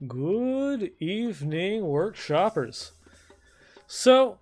Good evening, workshoppers. So,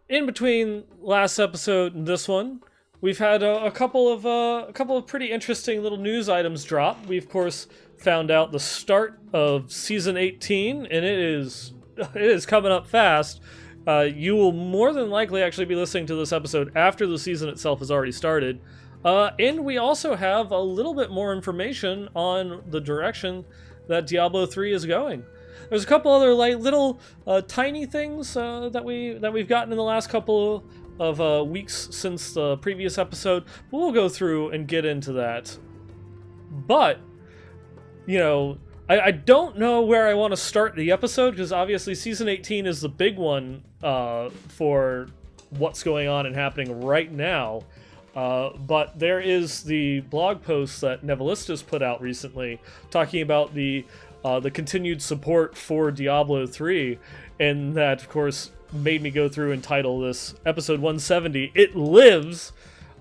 in between last episode and this one, we've had a couple of pretty interesting little news items drop. We of course found out the start of season 18, and it is coming up fast. You will more than likely actually be listening to this episode after the season itself has already started. And we also have a little bit more information on the direction that Diablo 3 is going. There's a couple other little tiny things that we've gotten in the last couple of weeks since the previous episode. But we'll go through and get into that. But I don't know where I want to start the episode because obviously season 18 is the big one for what's going on and happening right now. But there is the blog post that Nevelistas put out recently talking about the continued support for Diablo 3, and that, of course, made me go through and title this episode 170, It Lives,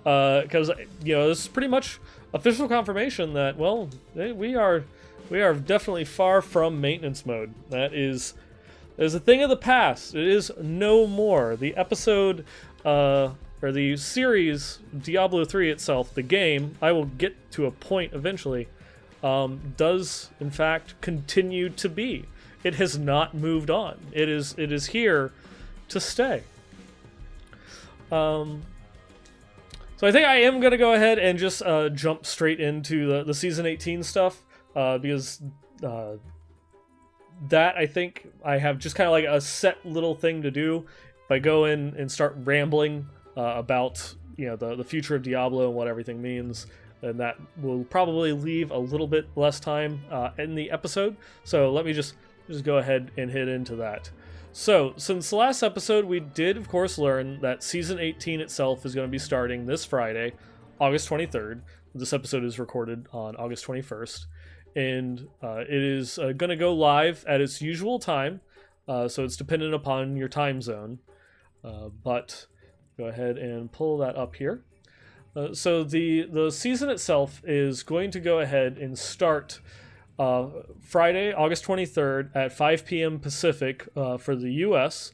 because, this is pretty much official confirmation that, well, we are definitely far from maintenance mode. That is a thing of the past. It is no more. The episode... or the series, Diablo 3 itself, the game, I will get to a point eventually, does in fact continue to be. It has not moved on. It is here to stay. So I think I am going to go ahead and just jump straight into the Season 18 stuff, because that, I think, I have just kind of like a set little thing to do. If I go in and start rambling about the future of Diablo and what everything means, and that will probably leave a little bit less time in the episode. So let me just go ahead and hit into that. So since the last episode, we did of course learn that season 18 itself is going to be starting this Friday, August 23rd. This episode is recorded on August 21st, and it is going to go live at its usual time. So it's dependent upon your time zone, but go ahead and pull that up here. So the season itself is going to go ahead and start Friday, August 23rd at 5 p.m. Pacific for the U.S.,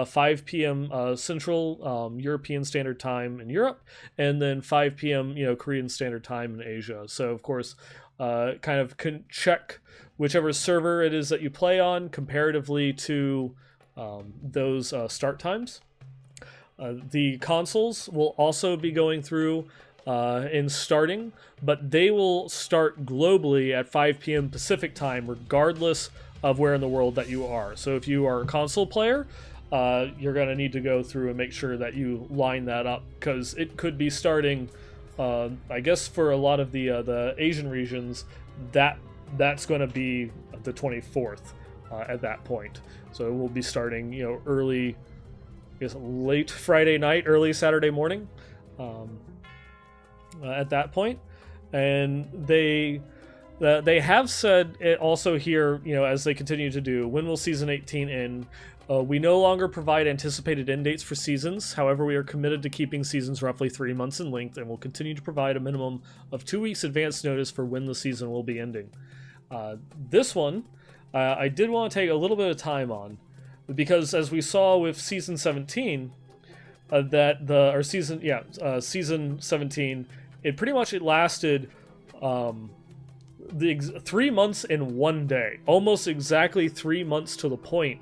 5 p.m. Central European Standard Time in Europe, and then 5 p.m. Korean Standard Time in Asia. So of course, kind of can check whichever server it is that you play on comparatively to those start times. The consoles will also be going through and starting, but they will start globally at 5 p.m. Pacific time, regardless of where in the world that you are. So if you are a console player, you're going to need to go through and make sure that you line that up, because it could be starting, I guess for a lot of the Asian regions, that's going to be the 24th at that point. So it will be starting, early... I guess late Friday night, early Saturday morning, at that point. And they have said it also here, as they continue to do, when will season 18 end? We no longer provide anticipated end dates for seasons. However, we are committed to keeping seasons roughly 3 months in length, and will continue to provide a minimum of 2 weeks advance notice for when the season will be ending. This one, I did want to take a little bit of time on, because as we saw with season 17, season 17, it lasted 3 months in 1 day, almost exactly 3 months to the point,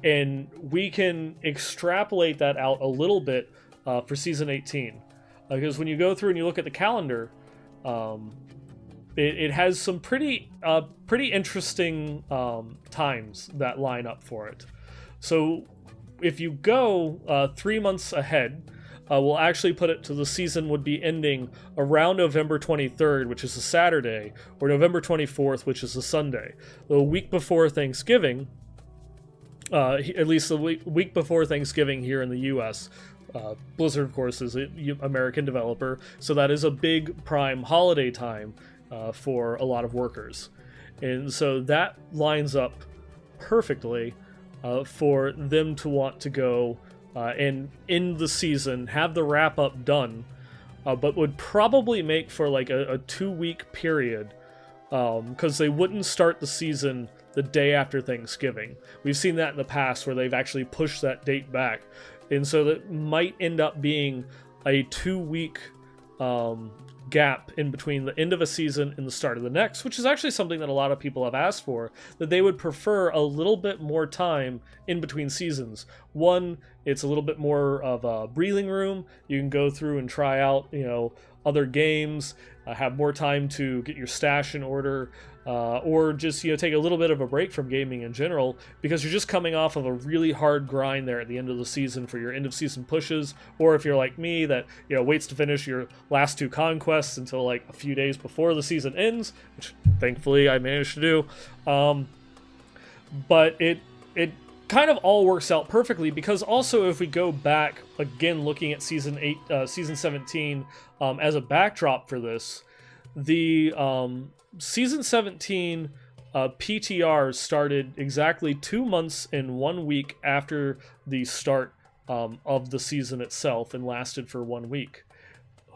and we can extrapolate that out a little bit for season 18, because when you go through and you look at the calendar, it has some pretty interesting times that line up for it. So if you go 3 months ahead, we'll actually put it to the season would be ending around November 23rd, which is a Saturday, or November 24th, which is a Sunday. The week before Thanksgiving, at least the week before Thanksgiving here in the U.S. Blizzard, of course, is an American developer, so that is a big prime holiday time for a lot of workers. And so that lines up perfectly for them to want to go and end the season, have the wrap-up done, but would probably make for like a 2-week period because they wouldn't start the season the day after Thanksgiving. We've seen that in the past where they've actually pushed that date back. And so that might end up being a 2-week gap in between the end of a season and the start of the next, which is actually something that a lot of people have asked for, that they would prefer a little bit more time in between seasons. One, it's a little bit more of a breathing room. You can go through and try out, other games, have more time to get your stash in order, or just take a little bit of a break from gaming in general, because you're just coming off of a really hard grind there at the end of the season for your end of season pushes. Or if you're like me that waits to finish your last 2 conquests until like a few days before the season ends, which thankfully I managed to do. But it kind of all works out perfectly, because also if we go back again looking at season 17 as a backdrop for this, the season 17 PTR started exactly 2 months and 1 week after the start of the season itself, and lasted for 1 week.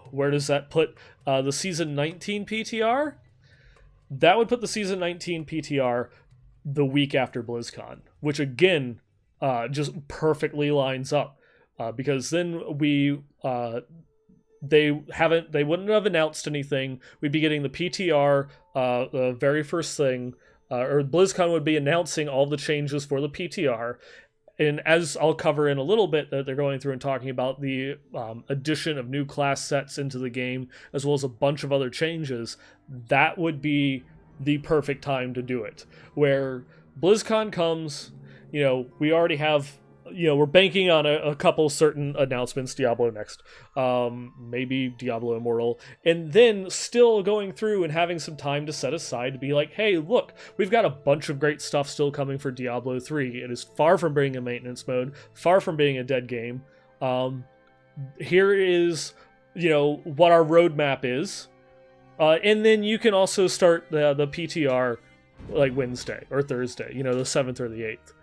Where does that put the season 19 PTR? That would put the season 19 PTR the week after BlizzCon, which again just perfectly lines up, because then they wouldn't have announced anything. We'd be getting the PTR the very first thing, or BlizzCon would be announcing all the changes for the PTR. And as I'll cover in a little bit, that they're going through and talking about the addition of new class sets into the game, as well as a bunch of other changes. That would be the perfect time to do it. Where BlizzCon comes, we already have, we're banking on a couple certain announcements, Diablo next, maybe Diablo Immortal, and then still going through and having some time to set aside to be like, hey, look, we've got a bunch of great stuff still coming for Diablo 3. It is far from being a maintenance mode, far from being a dead game. Here is, what our roadmap is. And then you can also start the PTR like Wednesday or Thursday, the 7th or the 8th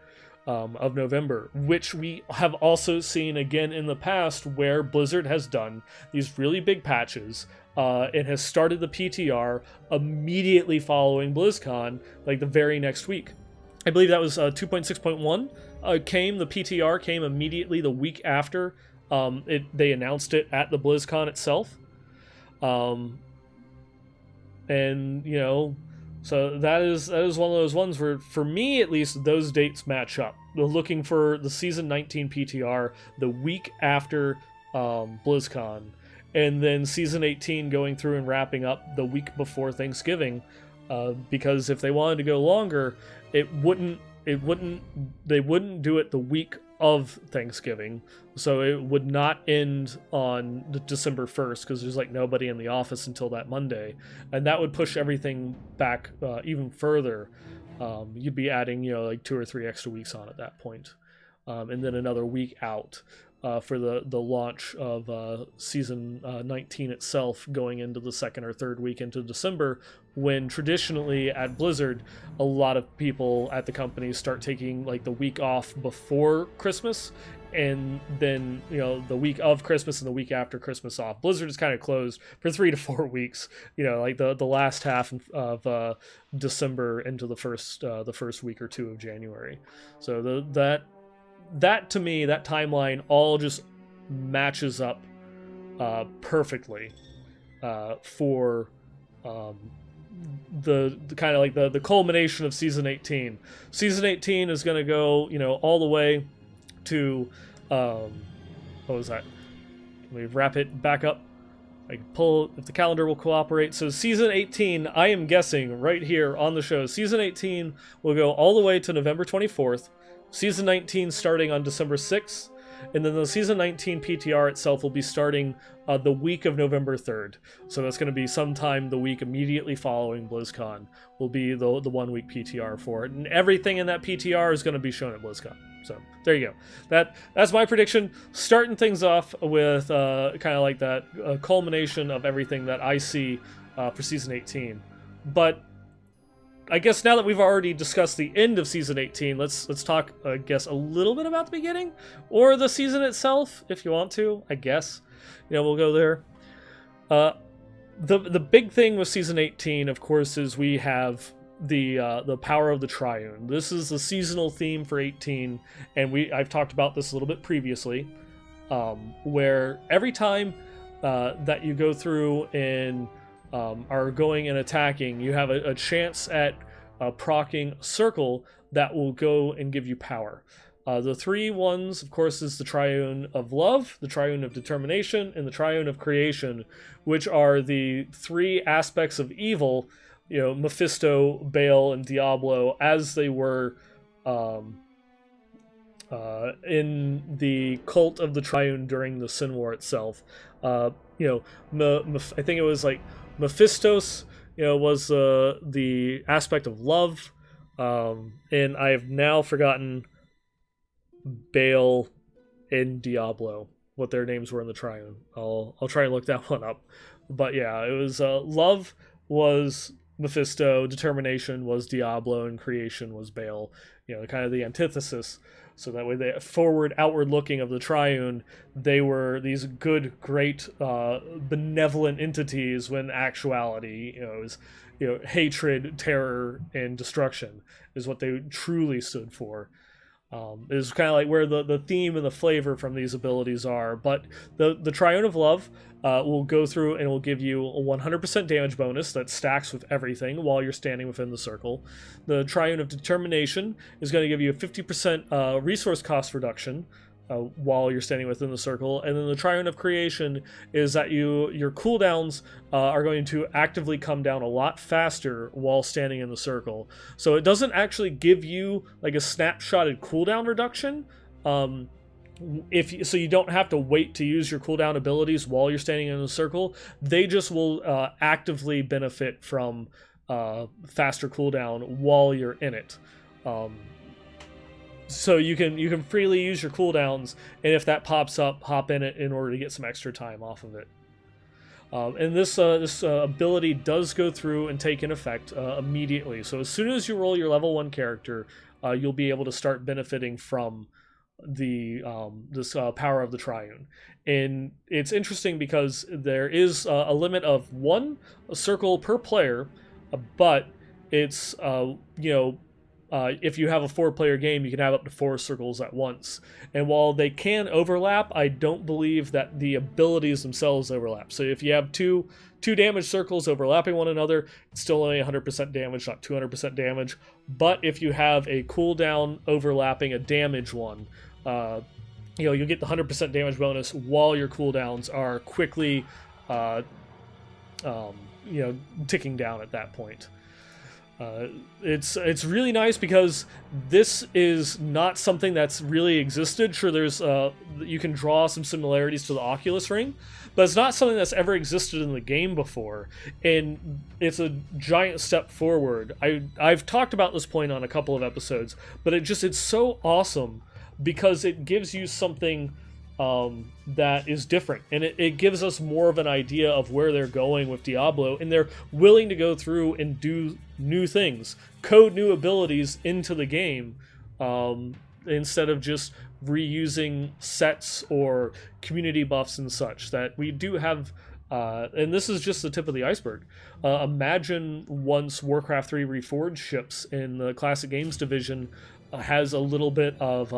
of November, which we have also seen again in the past where Blizzard has done these really big patches and has started the PTR immediately following BlizzCon, like the very next week. I believe that was 2.6.1 the PTR came immediately the week after they announced it at the BlizzCon itself. And so that is one of those ones where, for me at least, those dates match up. We're looking for the season 19 PTR the week after BlizzCon, and then season 18 going through and wrapping up the week before Thanksgiving, because if they wanted to go longer, they wouldn't do it the week of Thanksgiving, so it would not end on December 1st, because there's like nobody in the office until that Monday, and that would push everything back even further. You'd be adding like 2 or 3 extra weeks on at that point, and then another week out for the launch of season 19 itself, going into the 2nd or 3rd week into December, when traditionally at Blizzard a lot of people at the company start taking like the week off before Christmas, and then the week of Christmas and the week after Christmas off. Blizzard is kind of closed for 3 to 4 weeks, like the last half of December into the first week or 2 of January. So that to me, that timeline all just matches up perfectly for the kind of like the culmination of season 18. Season 18 is going to go all the way to what was that? Let me wrap it back up. I can pull if the calendar will cooperate. So season 18, I am guessing right here on the show, season 18 will go all the way to November 24th. Season 19 starting on December 6th, and then the Season 19 PTR itself will be starting the week of November 3rd. So that's going to be sometime the week immediately following BlizzCon will be the 1 week PTR for it. And everything in that PTR is going to be shown at BlizzCon. So there you go. That's my prediction. Starting things off with kind of like that culmination of everything that I see for Season 18. But I guess now that we've already discussed the end of Season 18, let's talk, I guess, a little bit about the beginning, or the season itself, if you want to, I guess. We'll go there. the big thing with season 18, of course, is we have the power of the Triune. This is the seasonal theme for 18, and I've talked about this a little bit previously, where every time that you go through and are going and attacking, you have a chance at proccing Circle that will go and give you power. The three ones, of course, is the Triune of Love, the Triune of Determination, and the Triune of Creation, which are the three aspects of evil, Mephisto, Baal, and Diablo, as they were in the cult of the Triune during the Sin War itself. I think it was like Mephistos, was the aspect of love, and I've now forgotten Baal and Diablo, what their names were in the Triune. I'll try and look that one up. But yeah, it was love was Mephisto, determination was Diablo, and creation was Baal. Kind of the antithesis. So that way, the forward, outward looking of the Triune, they were these good, great, benevolent entities. When actuality, it was, hatred, terror, and destruction is what they truly stood for. Is kind of like where the theme and the flavor from these abilities are. But the Triune of Love will go through and will give you a 100% damage bonus that stacks with everything while you're standing within the circle. The Triune of Determination is going to give you a 50% resource cost reduction while you're standing within the circle. And then the Triune of Creation is that your cooldowns are going to actively come down a lot faster while standing in the circle. So it doesn't actually give you like a snapshotted cooldown reduction. So you don't have to wait to use your cooldown abilities while you're standing in the circle. They just will actively benefit from faster cooldown while you're in it. So you can freely use your cooldowns, and if that pops up, hop in it in order to get some extra time off of it. And this ability does go through and take in effect immediately. So as soon as you roll your level 1 character, you'll be able to start benefiting from the this power of the Triune. And it's interesting because there is a limit of 1 circle per player, but it's if you have a 4-player game, you can have up to 4 circles at once. And while they can overlap, I don't believe that the abilities themselves overlap. So if you have two damage circles overlapping one another, it's still only 100% damage, not 200% damage. But if you have a cooldown overlapping a damage one, you'll get the 100% damage bonus while your cooldowns are quickly ticking down at that point. It's really nice because this is not something that's really existed. Sure, there's you can draw some similarities to the Oculus Ring, but it's not something that's ever existed in the game before, and it's a giant step forward. I've talked about this point on a couple of episodes, but it's so awesome because it gives you something that is different, and it gives us more of an idea of where they're going with Diablo, and they're willing to go through and do new things, code new abilities into the game, instead of just reusing sets or community buffs and such that we do have. And this is just the tip of the iceberg. Imagine once Warcraft 3 Reforged ships in the Classic Games division has a little bit of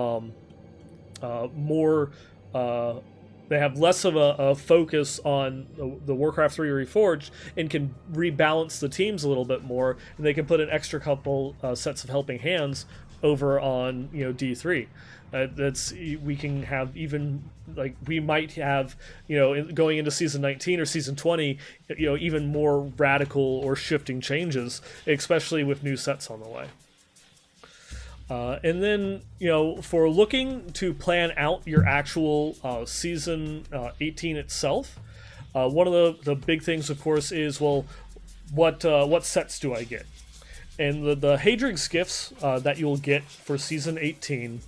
more. They have less of a focus on the Warcraft 3 Reforged and can rebalance the teams a little bit more, and they can put an extra couple sets of helping hands over on D3. We can have even we might have going into season 19 or season 20 even more radical or shifting changes, especially with new sets on the way. And then, for looking to plan out your actual season 18 itself, one of the big things, of course, is, what sets do I get? And the Hadrig's gifts that you'll get for season 18,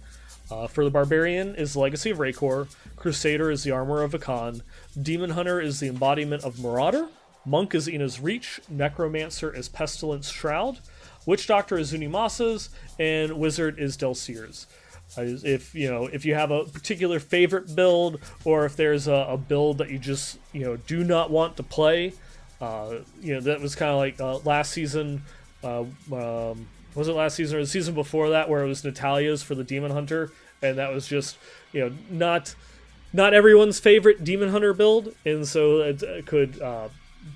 for the Barbarian is the Legacy of Raykor, Crusader is the Armor of Akan, Demon Hunter is the Embodiment of Marauder, Monk is Ina's Reach, Necromancer is Pestilence Shroud, Witch Doctor is Zunimasa's, and Wizard is Delcier's. If you have a particular favorite build, or if there's a build that you just do not want to play, That was kind of like last season. Was it last season or the season before that, where it was Natalia's for the Demon Hunter, and that was just not everyone's favorite Demon Hunter build, and so it could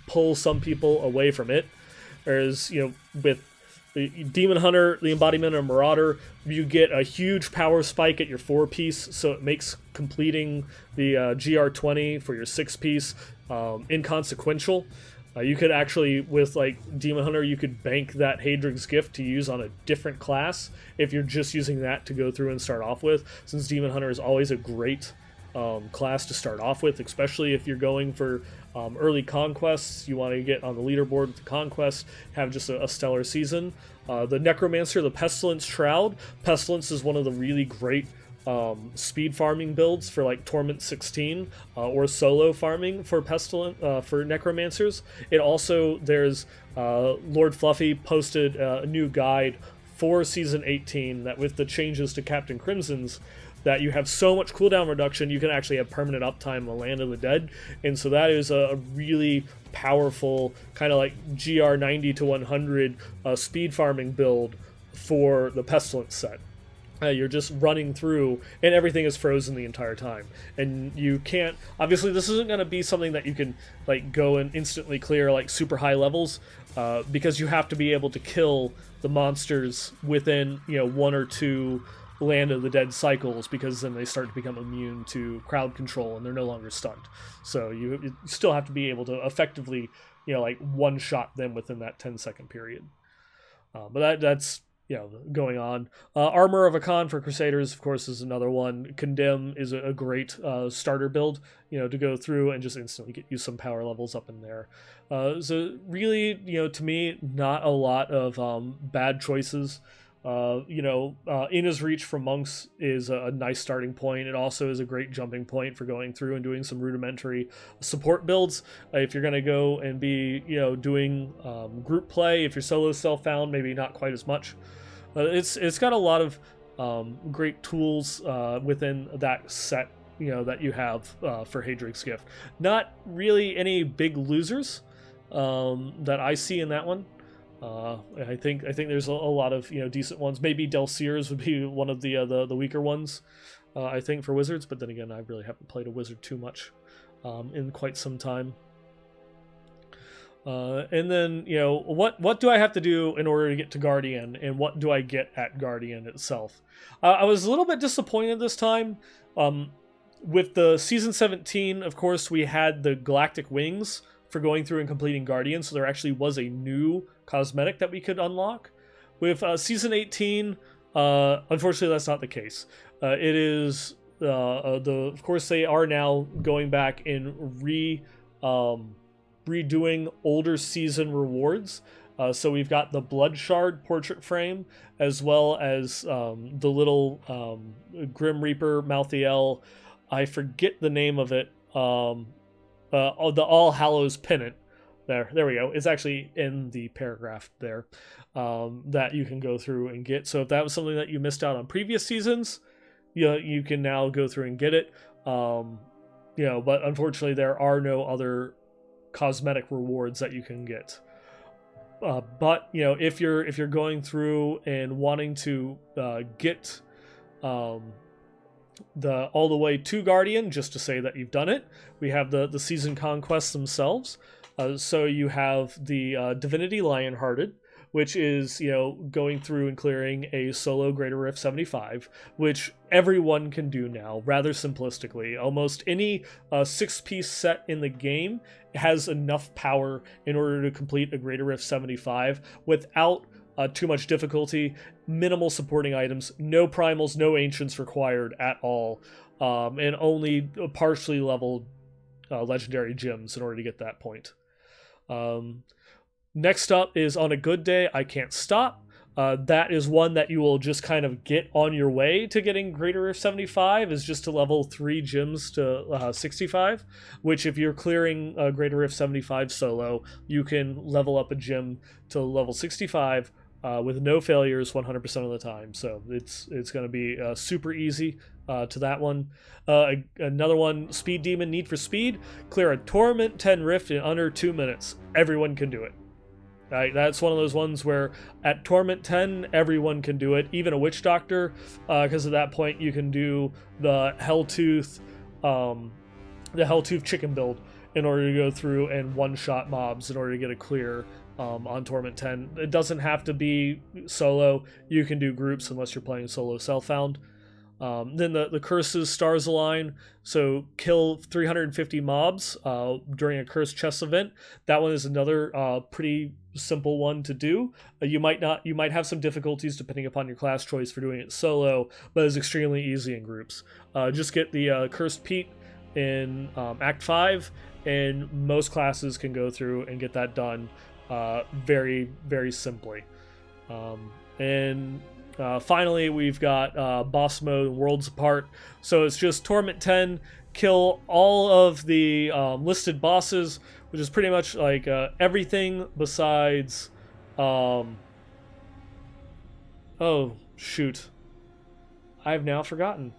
pull some people away from it. Whereas with the Demon Hunter, the embodiment of Marauder, you get a huge power spike at your 4-piece, so it makes completing the GR20 for your 6-piece inconsequential. You could actually, with like Demon Hunter, you could bank that Hadrig's Gift to use on a different class if you're just using that to go through and start off with, since Demon Hunter is always a great class to start off with, especially if you're going for early conquests. You want to get on the leaderboard with the conquest, have just a stellar season. The Necromancer, the Pestilence Shroud. Pestilence is one of the really great speed farming builds for like Torment 16 or solo farming for for Necromancers. It also, there's Lord Fluffy posted a new guide for Season 18 that with the changes to Captain Crimson's, that you have so much cooldown reduction, you can actually have permanent uptime in the Land of the Dead. And so that is a really powerful kind of like GR 90 to 100 speed farming build for the Pestilence set. You're just running through, and everything is frozen the entire time. And you can't, obviously this isn't going to be something that you can like go and instantly clear like super high levels, because you have to be able to kill the monsters within 1 or 2 Land of the Dead cycles, because then they start to become immune to crowd control and they're no longer stunned. So you still have to be able to effectively like one-shot them within that 10-second period. But that's going on. Armor of Akan for Crusaders, of course, is another one. Condemn is a great starter build, to go through and just instantly get you some power levels up in there. So really, to me, not a lot of bad choices. Ina's Reach from Monks is a nice starting point. It also is a great jumping point for going through and doing some rudimentary support builds. If you're going to go and be, doing group play, if you're solo self-found, maybe not quite as much. It's got a lot of great tools within that set, that you have for Hadrig's Gift. Not really any big losers that I see in that one. I think there's a lot of decent ones. Maybe Delseers would be one of the weaker ones, I think, for Wizards. But then again, I really haven't played a Wizard too much in quite some time. And then what do I have to do in order to get to Guardian, and what do I get at Guardian itself? I was a little bit disappointed this time. With the Season 17, of course, we had the Galactic Wings for going through and completing Guardian, so there actually was a new cosmetic that we could unlock. With Season 18, unfortunately that's not the case. It is of course they are now going back and redoing older season rewards. So we've got the Blood Shard portrait frame, as well as the little Grim Reaper Malthael. I forget the name of it. The All Hallows Pennant. There we go. It's actually in the paragraph there, that you can go through and get. So if that was something that you missed out on previous seasons, you can now go through and get it. But unfortunately there are no other cosmetic rewards that you can get. But if you're going through and wanting to get all the way to Guardian, just to say that you've done it, we have the season conquests themselves. So you have the Divinity Lionhearted, which is going through and clearing a solo Greater Rift 75, which everyone can do now rather simplistically. Almost any 6-piece set in the game has enough power in order to complete a Greater Rift 75 without too much difficulty, minimal supporting items, no primals, no ancients required at all, and only partially leveled legendary gems in order to get that point. Next up is On a Good Day, I Can't Stop. That is one that you will just kind of get on your way to getting Greater Rift 75, is just to level 3 gems to 65, which if you're clearing Greater Rift 75 solo, you can level up a gem to level 65 with no failures 100% of the time. So it's going to be super easy to that one. Another one, Speed Demon, Need for Speed. Clear a Torment 10 Rift in under 2 minutes. Everyone can do it. Right, that's one of those ones where at Torment 10, everyone can do it, even a Witch Doctor, because at that point you can do the Helltooth chicken build in order to go through and one-shot mobs in order to get a clear on Torment 10. It doesn't have to be solo. You can do groups unless you're playing solo self-found. Then the curses stars align, so kill 350 mobs during a cursed chest event. That one is another pretty simple one to do. You might have some difficulties depending upon your class choice for doing it solo, but it's extremely easy in groups. Just get the cursed Pete in Act 5, and most classes can go through and get that done very, very simply. Finally, we've got boss mode, Worlds Apart. So it's just Torment 10, kill all of the listed bosses, which is pretty much like everything besides... oh, shoot. I've now forgotten.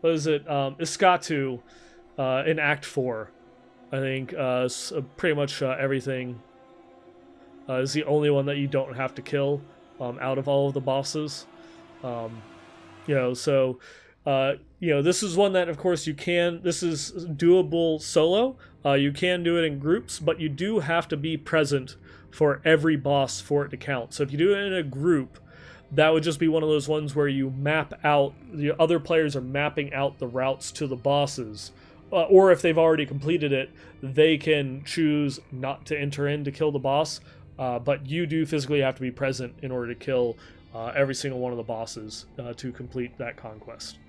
What is it? Iskatu in Act 4. I think pretty much everything is the only one that you don't have to kill. Out of all of the bosses, so this is one that of course you can, this is doable solo. You can do it in groups, but you do have to be present for every boss for it to count. So if you do it in a group, that would just be one of those ones where you map out, the other players are mapping out the routes to the bosses, or if they've already completed it, they can choose not to enter in to kill the boss. But you do physically have to be present in order to kill every single one of the bosses to complete that conquest.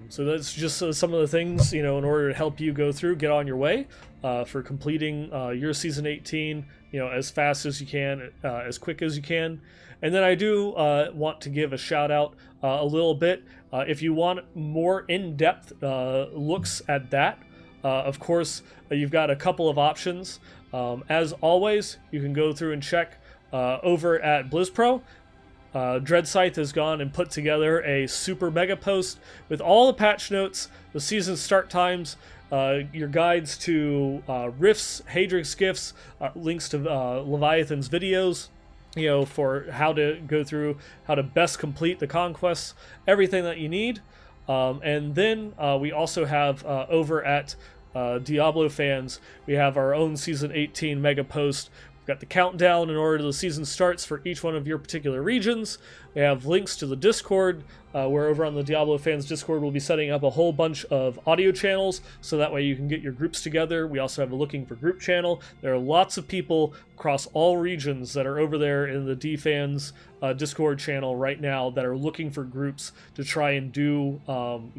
So that's just some of the things, in order to help you go through, get on your way for completing your Season 18, as fast as you can, as quick as you can. And then I do want to give a shout out a little bit. If you want more in-depth looks at that, of course, you've got a couple of options. As always, you can go through and check over at BlizzPro. Dreadscythe has gone and put together a super mega post with all the patch notes, the season start times, your guides to rifts, Hadrix gifts, links to Leviathan's videos, for how to go through, how to best complete the conquests, everything that you need. And then we also have over at Diablo fans, we have our own Season 18 mega post. We've got the countdown in order the season starts for each one of your particular regions. We have links to the Discord, where over on the Diablo fans Discord we'll be setting up a whole bunch of audio channels, so that way you can get your groups together. We also have a looking for group channel. There are lots of people across all regions that are over there in the DFans Discord channel right now that are looking for groups to try and do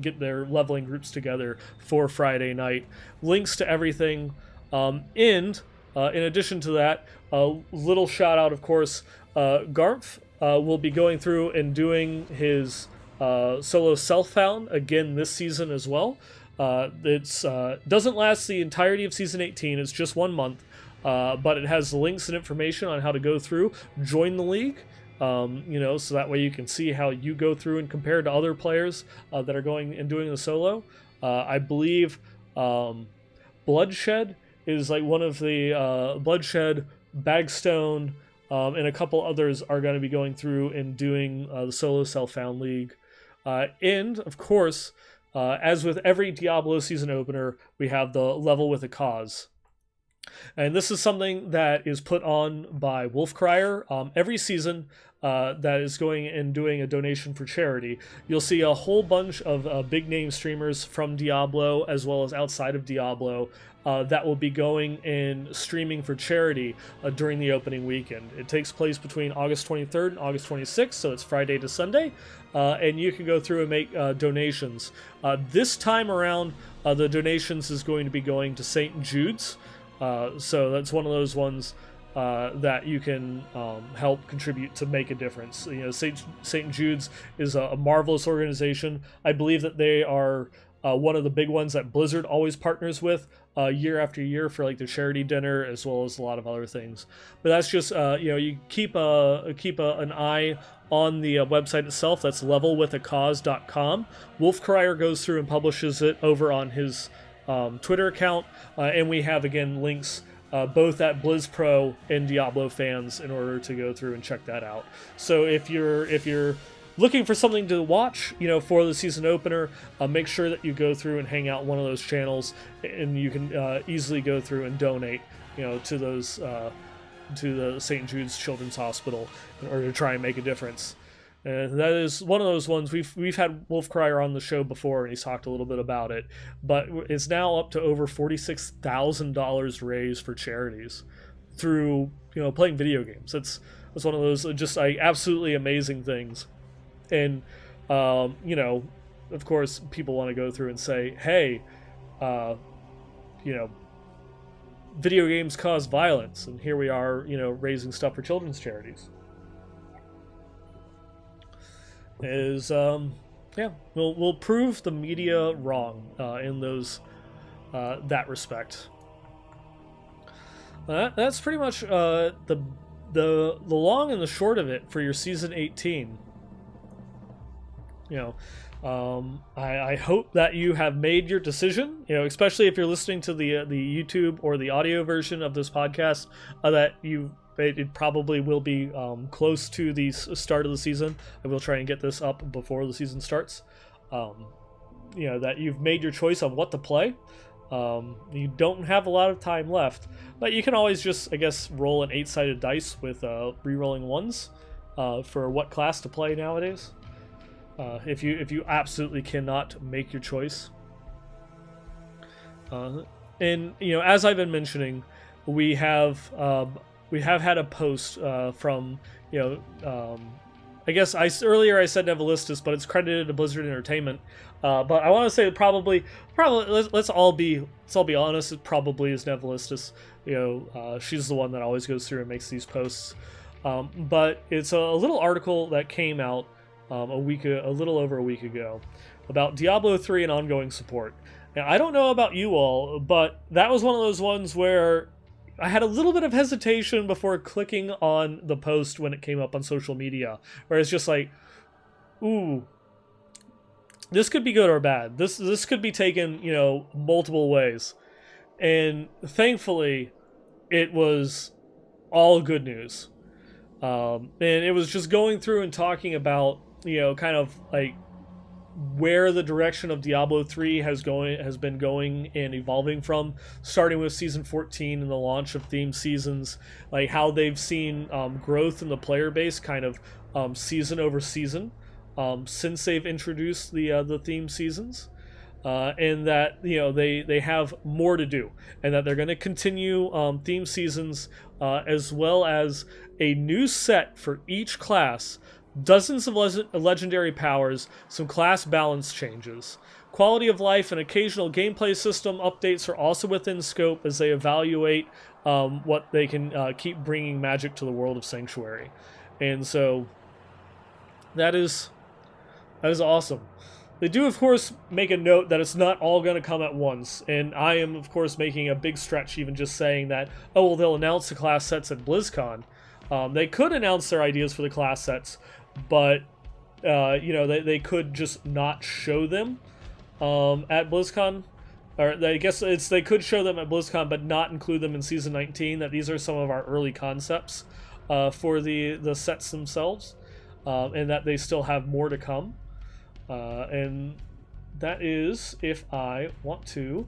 get their leveling groups together for Friday night. Links to everything. In addition to that, a little shout out, of course, Garmf will be going through and doing his solo self-found again this season as well. It's doesn't last the entirety of Season 18, it's just 1 month, but it has links and information on how to go through, join the league, so that way you can see how you go through and compare to other players that are going and doing the solo. I believe Bloodshed is like one of the Bloodshed, Bagstone, and a couple others are going to be going through and doing the solo self-found league. And of course, as with every Diablo season opener, we have the level with a cause. And this is something that is put on by Wolfcrier every season. That is going and doing a donation for charity. You'll see a whole bunch of big name streamers from Diablo as well as outside of Diablo that will be going and streaming for charity during the opening weekend. It takes place between August 23rd and August 26th, so it's Friday to Sunday, and you can go through and make donations. This time around, the donations is going to be going to St. Jude's, so that's one of those ones that you can help contribute to make a difference. St. Jude's is a marvelous organization. I believe that they are one of the big ones that Blizzard always partners with year after year for like their charity dinner, as well as a lot of other things. But that's just you keep an eye on the website itself. That's levelwithacause.com. Wolf Crier goes through and publishes it over on his Twitter account, and we have again links both at BlizzPro and Diablo fans in order to go through and check that out. So if you're looking for something to watch, for the season opener, make sure that you go through and hang out one of those channels, and you can easily go through and donate, to those to the St. Jude's Children's Hospital in order to try and make a difference. And that is one of those ones. We've had Wolf Crier on the show before, and he's talked a little bit about it. But it's now up to over $46,000 raised for charities through playing video games. That's one of those just like absolutely amazing things. And of course, people want to go through and say, hey, video games cause violence, and here we are, raising stuff for children's charities. We'll prove the media wrong in those that respect. That's pretty much the long and the short of it for your season 18. I hope that you have made your decision, especially if you're listening to the YouTube or the audio version of this podcast, that it probably will be close to the start of the season. I will try and get this up before the season starts. That you've made your choice on what to play. You don't have a lot of time left, but you can always just, I guess, roll an 8-sided dice with re-rolling ones for what class to play nowadays. If you absolutely cannot make your choice. And as I've been mentioning, we have had a post from I guess earlier I said Nevelistus, but it's credited to Blizzard Entertainment. But I want to say probably let's all be honest. It probably is Nevelistus. She's the one that always goes through and makes these posts. But it's a little article that came out a little over a week ago about Diablo 3 and ongoing support. Now, I don't know about you all, but that was one of those ones where I had a little bit of hesitation before clicking on the post when it came up on social media, where it's just like, ooh, this could be good or bad. This could be taken, multiple ways. And thankfully, it was all good news. And it was just going through and talking about, kind of like where the direction of Diablo 3 has been going and evolving from, starting with season 14 and the launch of theme seasons, like how they've seen growth in the player base kind of season over season since they've introduced the theme seasons, and that they have more to do, and that they're going to continue theme seasons as well as a new set for each class, dozens of legendary powers, some class balance changes. Quality of life and occasional gameplay system updates are also within scope as they evaluate what they can keep bringing magic to the world of Sanctuary. And so that is awesome. They do, of course, make a note that it's not all going to come at once, and I am, of course, making a big stretch even just saying that, they'll announce the class sets at BlizzCon. They could announce their ideas for the class sets, but they could just not show them at BlizzCon, or I guess they could show them at BlizzCon but not include them in season 19. That these are some of our early concepts for the sets themselves, and that they still have more to come. And that is, if I want to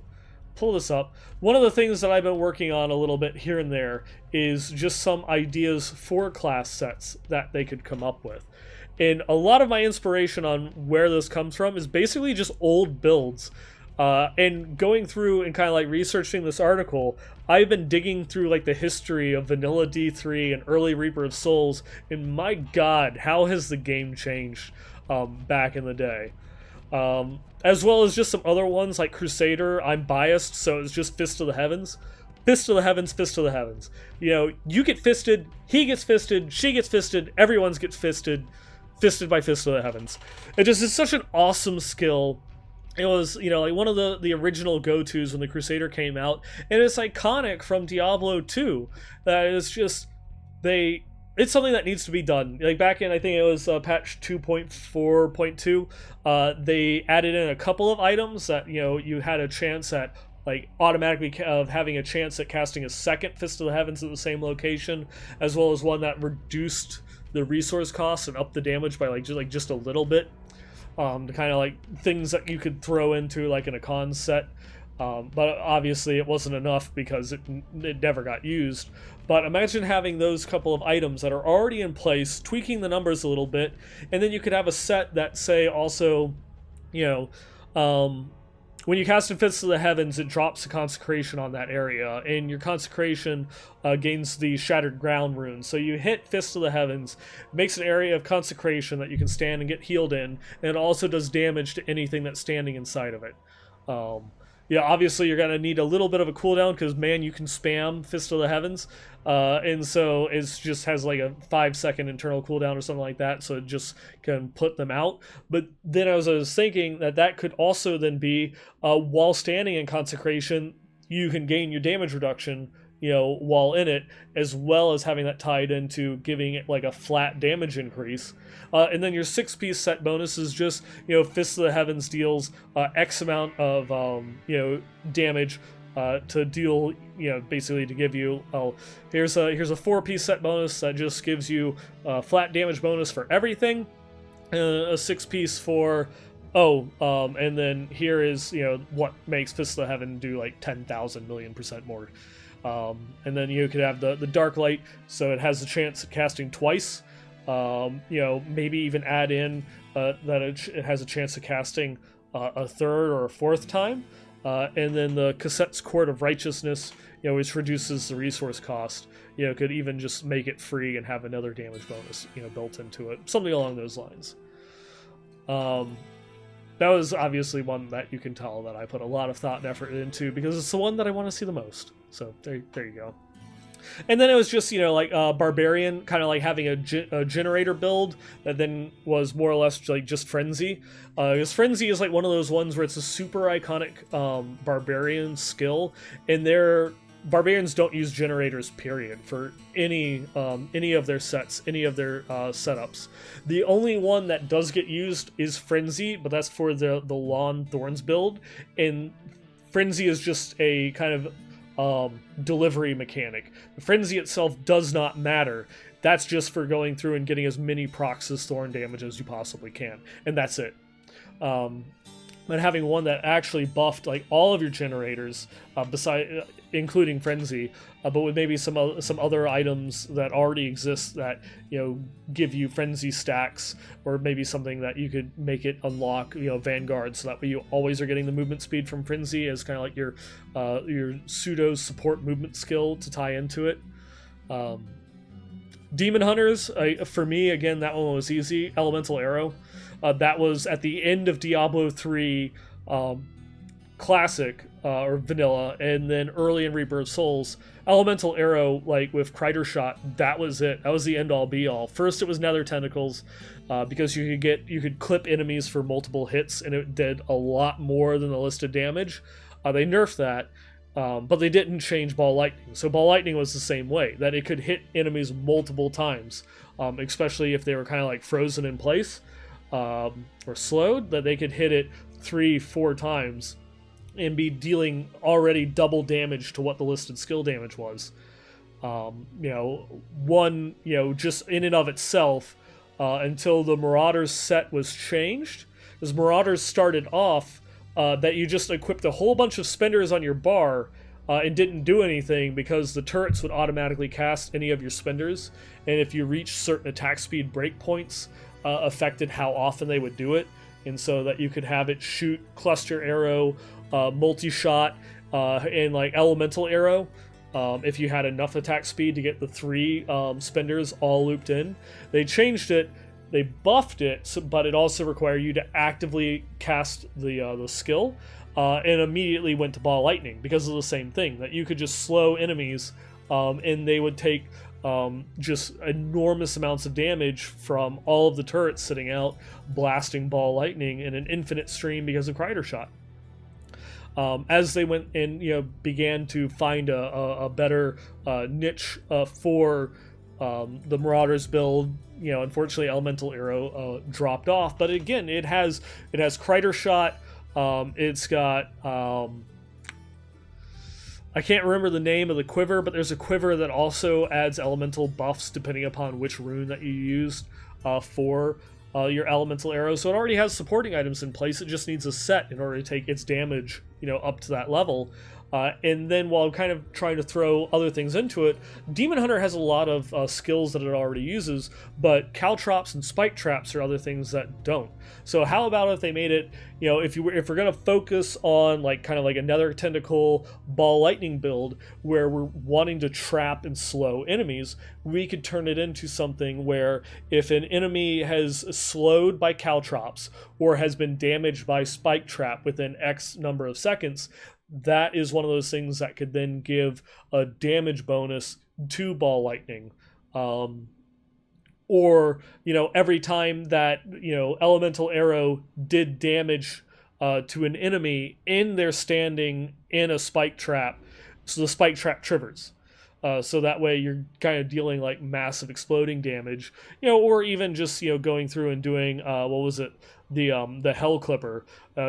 pull this up, one of the things that I've been working on a little bit here and there is just some ideas for class sets that they could come up with. And a lot of my inspiration on where this comes from is basically just old builds. And going through and kind of like researching this article, I've been digging through like the history of Vanilla D3 and early Reaper of Souls, and my god, how has the game changed back in the day. As well as just some other ones like Crusader. I'm biased, so it's just Fist of the Heavens. Fist of the Heavens, Fist of the Heavens. You get fisted, he gets fisted, she gets fisted, everyone's gets fisted by Fist of the Heavens. It just is such an awesome skill it was, like one of the original go-tos when the Crusader came out, and it's iconic from Diablo 2. That is just they. It's something that needs to be done. Like back in, I think it was patch 2.4.2, they added in a couple of items that you had a chance at like automatically of having a chance at casting a second Fist of the Heavens at the same location, as well as one that reduced the resource costs and upped the damage by just a little bit. The kind of like things that you could throw into like in a con set, but obviously it wasn't enough because it never got used. But imagine having those couple of items that are already in place, tweaking the numbers a little bit, and then you could have a set that say also, when you cast a Fist of the Heavens, it drops a consecration on that area, and your consecration gains the Shattered Ground rune. So you hit Fist of the Heavens, makes an area of consecration that you can stand and get healed in, and it also does damage to anything that's standing inside of it. Obviously you're going to need a little bit of a cooldown because, man, you can spam Fist of the Heavens. And so it just has like a 5-second internal cooldown or something like that, so it just can put them out. But then I was thinking that could also then be, while standing in consecration, you can gain your damage reduction, while in it, as well as having that tied into giving it like a flat damage increase. And then your 6-piece set bonus is just, Fist of the Heavens deals X amount of, damage to deal, basically to give you, here's a 4-piece set bonus that just gives you a flat damage bonus for everything, a 6-piece for, and then here is, what makes Fist of the Heaven do like 10,000 million% more. And then you could have the Dark Light, so it has a chance at casting twice. Maybe even add in that it has a chance of casting a third or a fourth time. And then the Cassette's Court of Righteousness, which reduces the resource cost, could even just make it free and have another damage bonus, built into it. Something along those lines. That was obviously one that you can tell that I put a lot of thought and effort into because it's the one that I want to see the most. So there you go. And then it was just, Barbarian, kind of like having a generator build that then was more or less like just Frenzy. Because Frenzy is like one of those ones where it's a super iconic Barbarian skill, and Barbarians don't use generators, period, for any of their sets, any of their setups. The only one that does get used is Frenzy, but that's for the Lawn Thorns build, and Frenzy is just a kind of delivery mechanic. The Frenzy itself does not matter. That's just for going through and getting as many procs as Thorn damage as you possibly can, and that's it. But having one that actually buffed like all of your generators, including Frenzy, but with maybe some other items that already exist that give you Frenzy stacks, or maybe something that you could make it unlock Vanguard, so that way you always are getting the movement speed from Frenzy as kind of like your pseudo support movement skill to tie into it. Demon Hunters, for me again, that one was easy. Elemental Arrow. That was at the end of Diablo 3 Classic or Vanilla, and then early in Rebirth Souls. Elemental Arrow, like with Crider Shot, that was it. That was the end-all be-all. First, it was Nether Tentacles, because you could clip enemies for multiple hits, and it did a lot more than the listed damage. They nerfed that, but they didn't change Ball Lightning. So Ball Lightning was the same way, that it could hit enemies multiple times, especially if they were kind of like frozen in place. Or slowed, that they could hit it 3-4 times and be dealing already double damage to what the listed skill damage was. Just in and of itself, until the Marauders set was changed. As Marauders started off, that you just equipped a whole bunch of spenders on your bar, and didn't do anything because the turrets would automatically cast any of your spenders, and if you reach certain attack speed breakpoints, affected how often they would do it, and so that you could have it shoot Cluster Arrow, Multi-Shot, and like Elemental Arrow, if you had enough attack speed to get the 3 spenders all looped in. They changed it, they buffed it, but it also required you to actively cast the skill, and immediately went to Ball Lightning because of the same thing, that you could just slow enemies, and they would take just enormous amounts of damage from all of the turrets sitting out, blasting ball lightning in an infinite stream because of Crider Shot. As they went and began to find a better niche for the Marauders build, unfortunately Elemental Arrow dropped off. But again, it has Crider Shot. It's got I can't remember the name of the quiver, but there's a quiver that also adds elemental buffs depending upon which rune that you used for your elemental arrow. So it already has supporting items in place. It just needs a set in order to take its damage, up to that level. And then while kind of trying to throw other things into it, Demon Hunter has a lot of skills that it already uses, but Caltrops and Spike Traps are other things that don't. So how about if they made it, if we're going to focus on kind of another tentacle ball lightning build where we're wanting to trap and slow enemies, we could turn it into something where if an enemy has slowed by Caltrops or has been damaged by Spike Trap within X number of seconds, that is one of those things that could then give a damage bonus to ball lightning. Or, every time that, elemental arrow did damage to an enemy and they're standing in a spike trap, so the spike trap triggers. So that way you're kind of dealing massive exploding damage, or even just, going through and doing, the Hell Clipper,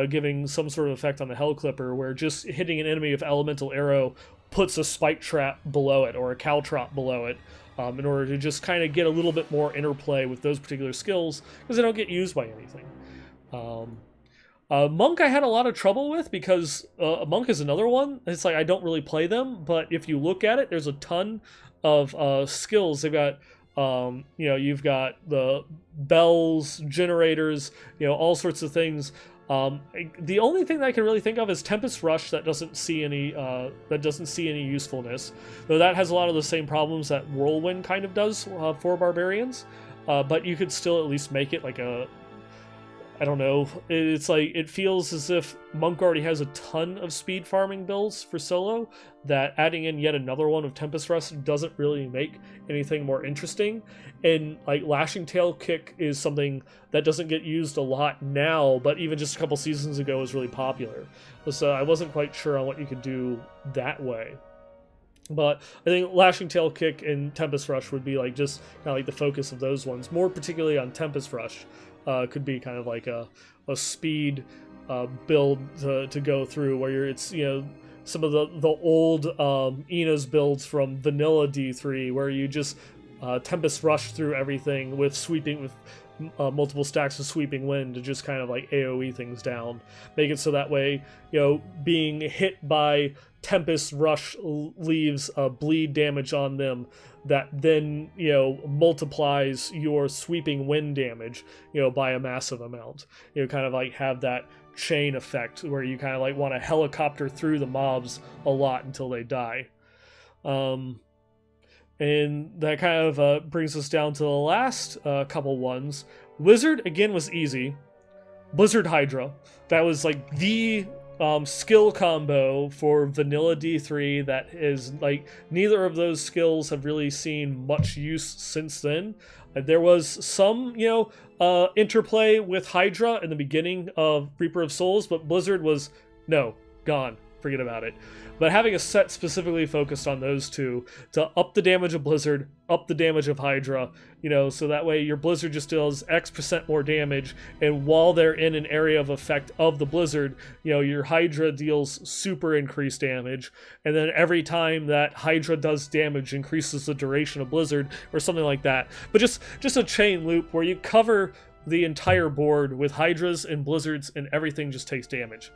giving some sort of effect on the Hell Clipper where just hitting an enemy with elemental arrow puts a spike trap below it or a caltrop below it, in order to just kind of get a little bit more interplay with those particular skills because they don't get used by anything. Monk I had a lot of trouble with because Monk is another one. It's I don't really play them, but if you look at it, there's a ton of skills. They've got you've got the bells, generators, all sorts of things. The only thing that I can really think of is Tempest Rush that doesn't see any usefulness, though that has a lot of the same problems that Whirlwind kind of does for barbarians. But you could still at least make it I don't know. It's it feels as if Monk already has a ton of speed farming builds for solo, that adding in yet another one of Tempest Rush doesn't really make anything more interesting. And Lashing Tail Kick is something that doesn't get used a lot now, but even just a couple seasons ago was really popular. So I wasn't quite sure on what you could do that way. But I think Lashing Tail Kick and Tempest Rush would be just kind of the focus of those ones, more particularly on Tempest Rush. Could be kind of a speed build to go through where it's some of the old Ina's builds from vanilla D3 where you just Tempest Rush through everything with multiple stacks of Sweeping Wind to just kind of AoE things down. Make it so that way, being hit by Tempest Rush leaves bleed damage on them that then, multiplies your Sweeping Wind damage, by a massive amount. Kind of have that chain effect where you kind of want to helicopter through the mobs a lot until they die. And that kind of brings us down to the last couple ones. Wizard, again, was easy. Blizzard Hydra. That was the skill combo for vanilla D3 that is neither of those skills have really seen much use since then. There was some, interplay with Hydra in the beginning of Reaper of Souls, but Blizzard was, gone. Forget about it. But having a set specifically focused on those two to up the damage of Blizzard, up the damage of Hydra, so that way your Blizzard just deals X% more damage, and while they're in an area of effect of the Blizzard, your Hydra deals super increased damage, and then every time that Hydra does damage increases the duration of Blizzard, or something like that. But just a chain loop where you cover the entire board with Hydras and Blizzards, and everything just takes damage.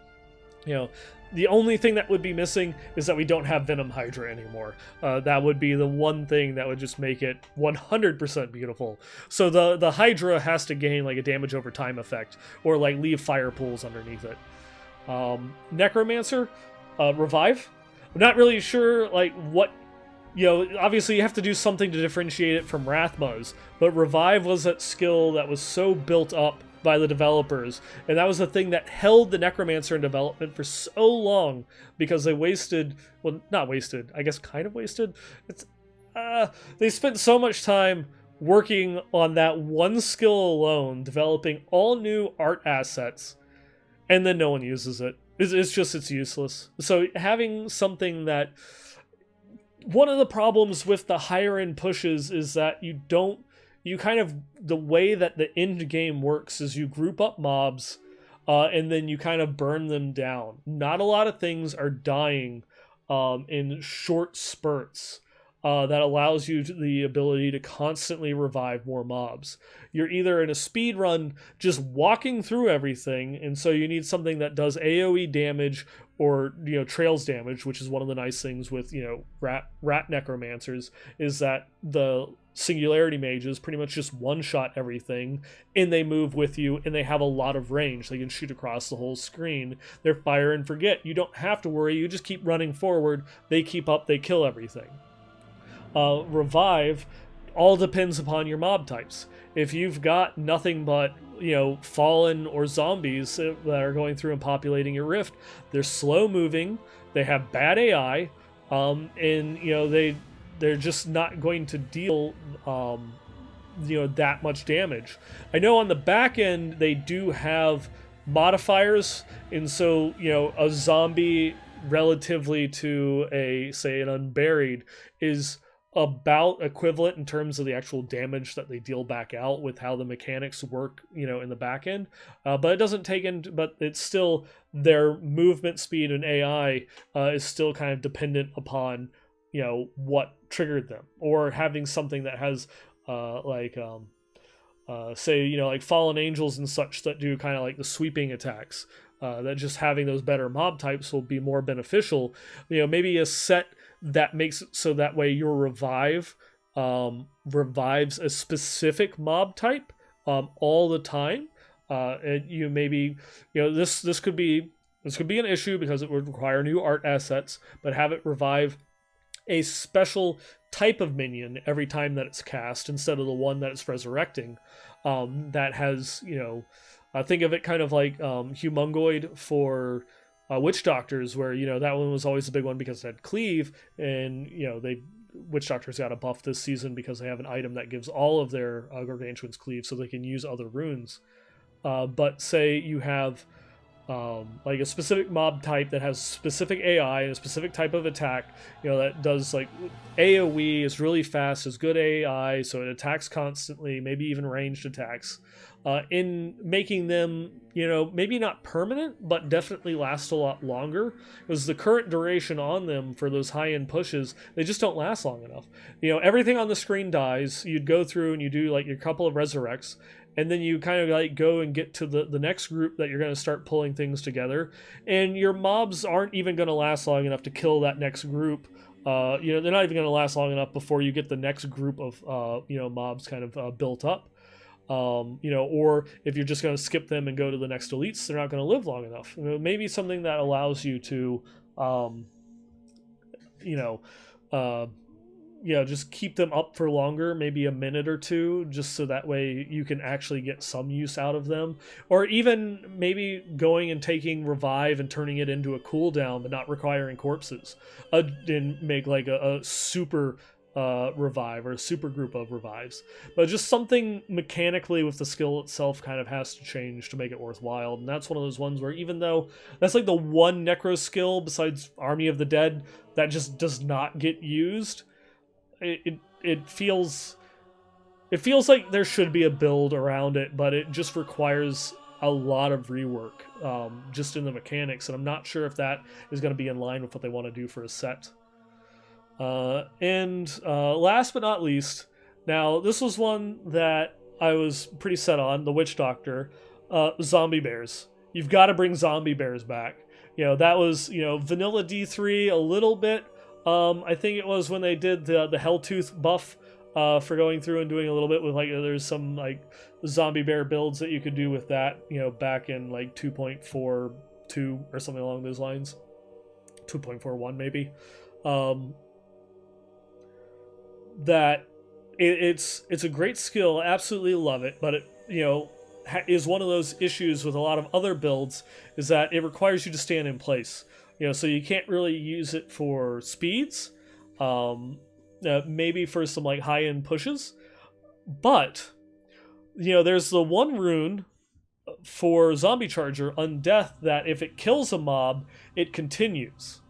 The only thing that would be missing is that we don't have Venom Hydra anymore. That would be the one thing that would just make it 100% beautiful. So the Hydra has to gain a damage over time effect, or leave fire pools underneath it. Necromancer, Revive. I'm not really sure what. Obviously you have to do something to differentiate it from Rathma's, but Revive was that skill that was so built up by the developers, and that was the thing that held the Necromancer in development for so long, because they wasted, well, not wasted, I guess kind of wasted, they spent so much time working on that one skill alone, developing all new art assets, and then no one uses it. It's useless. So having something that, one of the problems with the higher end pushes is that you kind of, the way that the end game works is you group up mobs, and then you kind of burn them down. Not a lot of things are dying in short spurts. That allows you the ability to constantly revive more mobs. You're either in a speed run just walking through everything, and so you need something that does AoE damage or trails damage, which is one of the nice things with rat necromancers, is that the singularity mages pretty much just one shot everything, and they move with you, and they have a lot of range. They can shoot across the whole screen. They're fire and forget. You don't have to worry. You just keep running forward. They keep up. They kill everything. Revive all depends upon your mob types. If you've got nothing but fallen or zombies that are going through and populating your rift, they're slow moving, they have bad AI, and they're just not going to deal that much damage. I know on the back end they do have modifiers, and so a zombie relatively to an unburied is about equivalent in terms of the actual damage that they deal back out with how the mechanics work in the back end, but it doesn't take into, but it's still their movement speed and AI is still kind of dependent upon what triggered them, or having something that has like fallen angels and such that do kind of like the sweeping attacks, that just having those better mob types will be more beneficial. Maybe a set that makes it so that way your revive revives a specific mob type all the time. And you maybe this could be an issue because it would require new art assets, but have it revive a special type of minion every time that it's cast instead of the one that it's resurrecting. That has think of it kind of like Humongoid for Witch Doctors, where that one was always a big one because it had cleave, and Witch Doctors got a buff this season because they have an item that gives all of their gargantuans cleave, so they can use other runes. But say you have like a specific mob type that has specific AI and a specific type of attack, that does like AoE, is really fast, is good AI, so it attacks constantly, maybe even ranged attacks. In making them, maybe not permanent, but definitely last a lot longer, because the current duration on them for those high-end pushes, they just don't last long enough. Everything on the screen dies. You'd go through and you do like your couple of resurrects, and then you kind of like go and get to the next group that you're going to start pulling things together, and your mobs aren't even going to last long enough to kill that next group. They're not even going to last long enough before you get the next group of mobs kind of built up. Or if you're just going to skip them and go to the next elites, they're not going to live long enough. Maybe something that allows you to, just keep them up for longer, maybe a minute or two, just so that way you can actually get some use out of them. Or even maybe going and taking revive and turning it into a cooldown, but not requiring corpses, and make like a super revive or a super group of revives. But just something mechanically with the skill itself kind of has to change to make it worthwhile. And that's one of those ones where, even though that's like the one necro skill besides Army of the Dead that just does not get used, it feels like there should be a build around it, but it just requires a lot of rework just in the mechanics, and I'm not sure if that is going to be in line with what they want to do for a set. And last but not least, now this was one that I was pretty set on, the Witch Doctor, zombie bears. You've got to bring zombie bears back. That was, vanilla D3 a little bit. I think it was when they did the Helltooth buff for going through and doing a little bit with like, there's some like zombie bear builds that you could do with that, back in like 2.42 or something along those lines. 2.41 maybe. That it's a great skill, absolutely love it, but it is one of those issues with a lot of other builds, is that it requires you to stand in place, so you can't really use it for speeds, maybe for some like high-end pushes. But there's the one rune for Zombie Charger, Undeath, that if it kills a mob, it continues.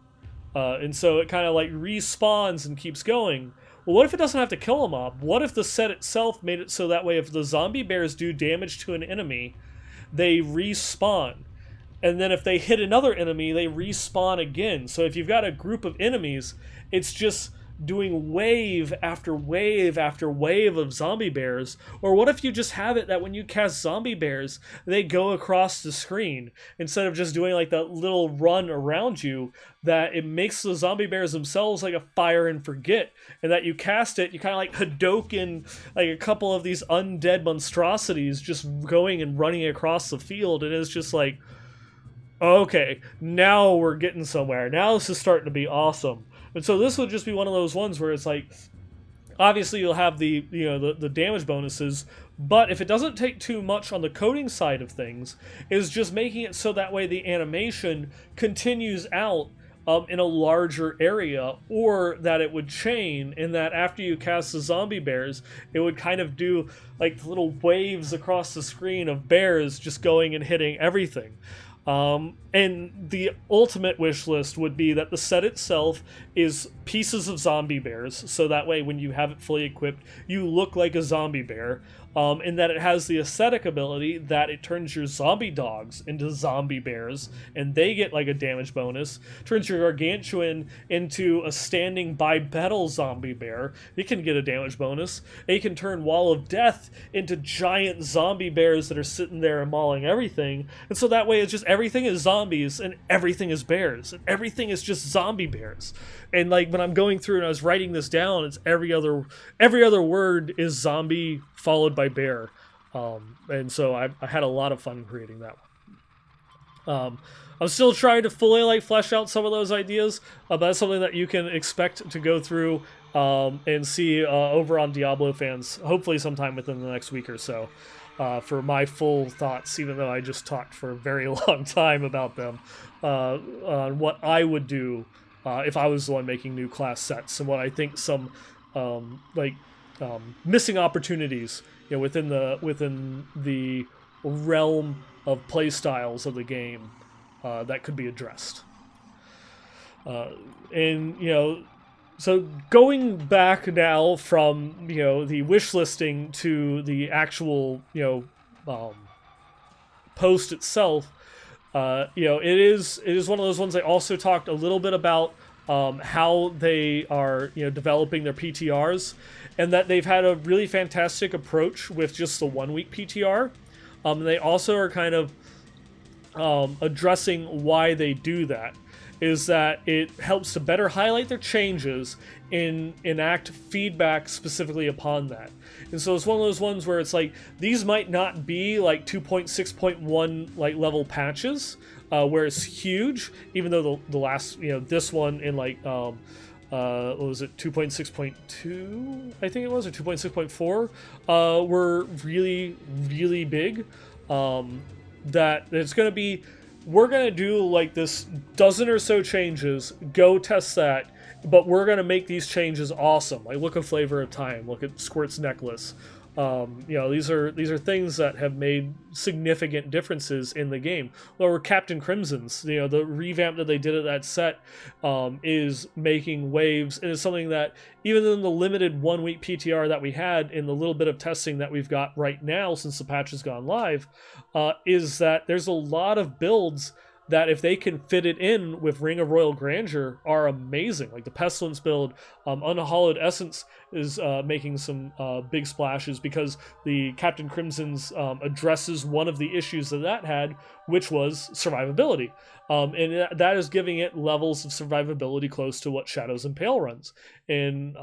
And so it kind of like respawns and keeps going. Well, what if it doesn't have to kill a mob? What if the set itself made it so that way if the zombie bears do damage to an enemy, they respawn? And then if they hit another enemy, they respawn again. So if you've got a group of enemies, it's just doing wave after wave after wave of zombie bears. Or what if you just have it that when you cast zombie bears, they go across the screen instead of just doing like that little run around you, that it makes the zombie bears themselves like a fire and forget, and that you cast it, you kind of like Hadoken like a couple of these undead monstrosities just going and running across the field, and it's just like, okay, now we're getting somewhere. Now this is starting to be awesome. And so this would just be one of those ones where it's like, obviously you'll have the the damage bonuses, but if it doesn't take too much on the coding side of things, is just making it so that way the animation continues out in a larger area, or that it would chain, in that after you cast the zombie bears, it would kind of do like little waves across the screen of bears just going and hitting everything. And the ultimate wish list would be that the set itself is pieces of zombie bears, so that way when you have it fully equipped, you look like a zombie bear. And that it has the aesthetic ability that it turns your zombie dogs into zombie bears, and they get like a damage bonus. Turns your gargantuan into a standing bipedal zombie bear. It can get a damage bonus. And you can turn Wall of Death into giant zombie bears that are sitting there and mauling everything. And so that way it's just everything is zombies and everything is bears. And everything is just zombie bears. And like when I'm going through and I was writing this down, it's every other word is zombie followed by bear. And so I had a lot of fun creating that one. I'm still trying to fully like flesh out some of those ideas, but that's something that you can expect to go through and see over on Diablo Fans, hopefully sometime within the next week or so, for my full thoughts, even though I just talked for a very long time about them, on what I would do if I was the one making new class sets, and what I think some missing opportunities within the realm of play styles of the game that could be addressed. So going back now from the wish listing to the actual post itself, it is one of those ones. I also talked a little bit about how they are developing their PTRs, and that they've had a really fantastic approach with just the 1 week PTR. They also are kind of addressing why they do that, is that it helps to better highlight their changes and enact feedback specifically upon that. And so it's one of those ones where it's like, these might not be like 2.6.1 like level patches, where it's huge, even though the last, this one in like, what was it, 2.6.2, I think it was, or 2.6.4, were really, really big. That it's going to be, we're going to do like this dozen or so changes, go test that, but we're going to make these changes awesome. Like look at Flavor of Time, look at Squirt's necklace. These are things that have made significant differences in the game. Or Captain Crimson's, the revamp that they did at that set is making waves, and it's something that even in the limited 1 week PTR that we had, in the little bit of testing that we've got right now since the patch has gone live, is that there's a lot of builds that if they can fit it in with Ring of Royal Grandeur are amazing. Like the Pestilence build, Unhallowed Essence is making some big splashes because the Captain Crimson's addresses one of the issues that had, which was survivability. And that is giving it levels of survivability close to what Shadows and Pale runs. And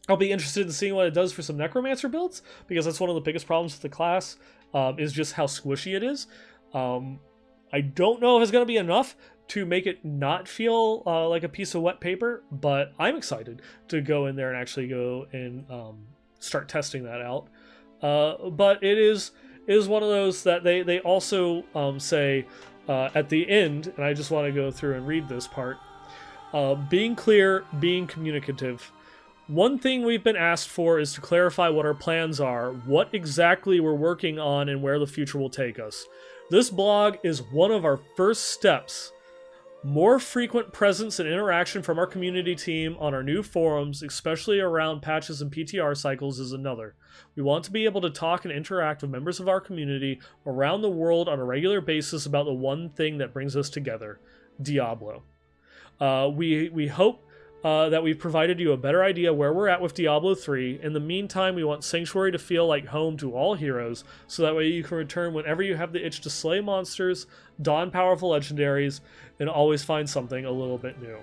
I'll be interested in seeing what it does for some Necromancer builds, because that's one of the biggest problems with the class, is just how squishy it is. I don't know if it's going to be enough to make it not feel like a piece of wet paper, but I'm excited to go in there and actually go and start testing that out. But it is one of those that they also say at the end, and I just want to go through and read this part. Being clear, being communicative. one thing we've been asked for is to clarify what our plans are, what exactly we're working on, and where the future will take us. This blog is one of our first steps. More frequent presence and interaction from our community team on our new forums, especially around patches and PTR cycles, is another. We want to be able to talk and interact with members of our community around the world on a regular basis about the one thing that brings us together, Diablo. We hope that we've provided you a better idea where we're at with Diablo 3. In the meantime, we want Sanctuary to feel like home to all heroes, so that way you can return whenever you have the itch to slay monsters, don powerful legendaries, and always find something a little bit new.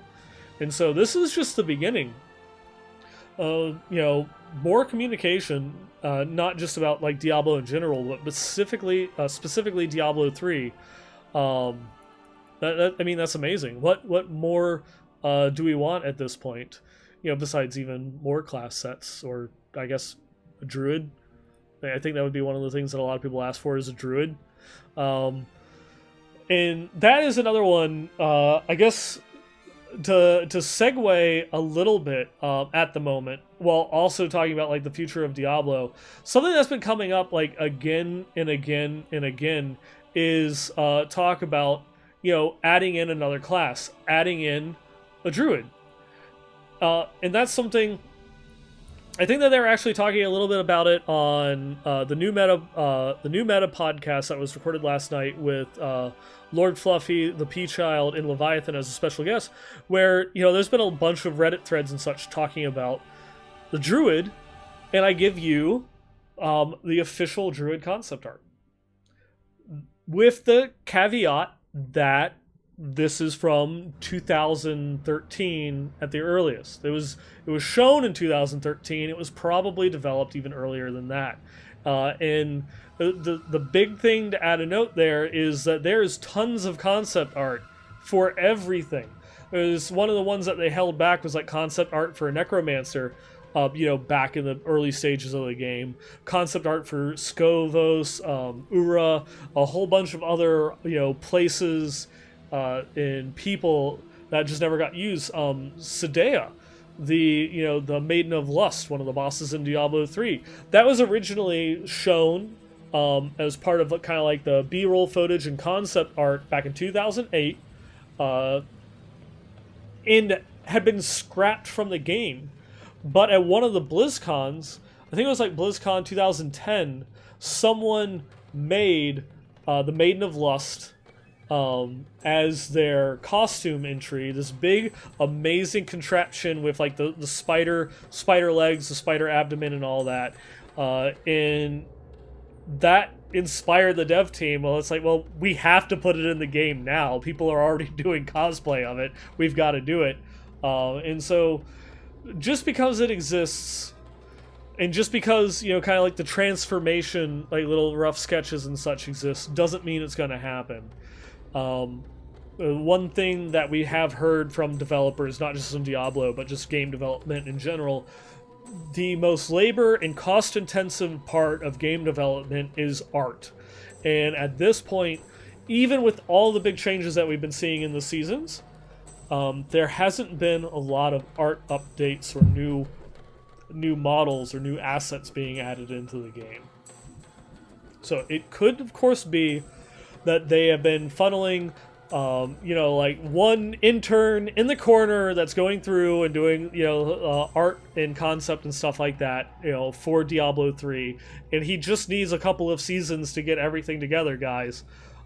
And so this is just the beginning. More communication, not just about like Diablo in general, but specifically Diablo 3. That's amazing. What more do we want at this point? Besides even more class sets, or I guess a druid. I think that would be one of the things that a lot of people ask for, is a druid. And that is another one, I guess, to segue a little bit at the moment, while also talking about like the future of Diablo. Something that's been coming up like again and again and again is talk about adding in another class, adding in a druid, and that's something I think that they're actually talking a little bit about it on the new meta podcast that was recorded last night with Lord Fluffy, the P-Child, and Leviathan as a special guest, where there's been a bunch of Reddit threads and such talking about the druid, and I give you the official druid concept art with the caveat that this is from 2013 at the earliest. It was shown in 2013. It was probably developed even earlier than that. And the big thing to add a note there is that there's tons of concept art for everything. There's one of the ones that they held back was like concept art for a necromancer, back in the early stages of the game. Concept art for Skovos, Ura, a whole bunch of other places and people that just never got used. Sedea, the Maiden of Lust, one of the bosses in Diablo 3, that was originally shown as part of kind of like the B-roll footage and concept art back in 2008, and had been scrapped from the game. But at one of the BlizzCons, I think it was like BlizzCon 2010, someone made the Maiden of Lust as their costume entry. This big, amazing contraption with like the spider legs, the spider abdomen, and all that. And that inspired the dev team. Well, it's like, well, we have to put it in the game now. People are already doing cosplay of it. We've got to do it. And so just because it exists, and just because, kind of like the transformation, like little rough sketches and such exist, doesn't mean it's going to happen. One thing that we have heard from developers, not just in Diablo, but just game development in general, the most labor and cost-intensive part of game development is art. And at this point, even with all the big changes that we've been seeing in the seasons, there hasn't been a lot of art updates or new models or new assets being added into the game. So it could, of course, be that they have been funneling, like one intern in the corner that's going through and doing, art and concept and stuff like that, for Diablo 3, and he just needs a couple of seasons to get everything together, guys.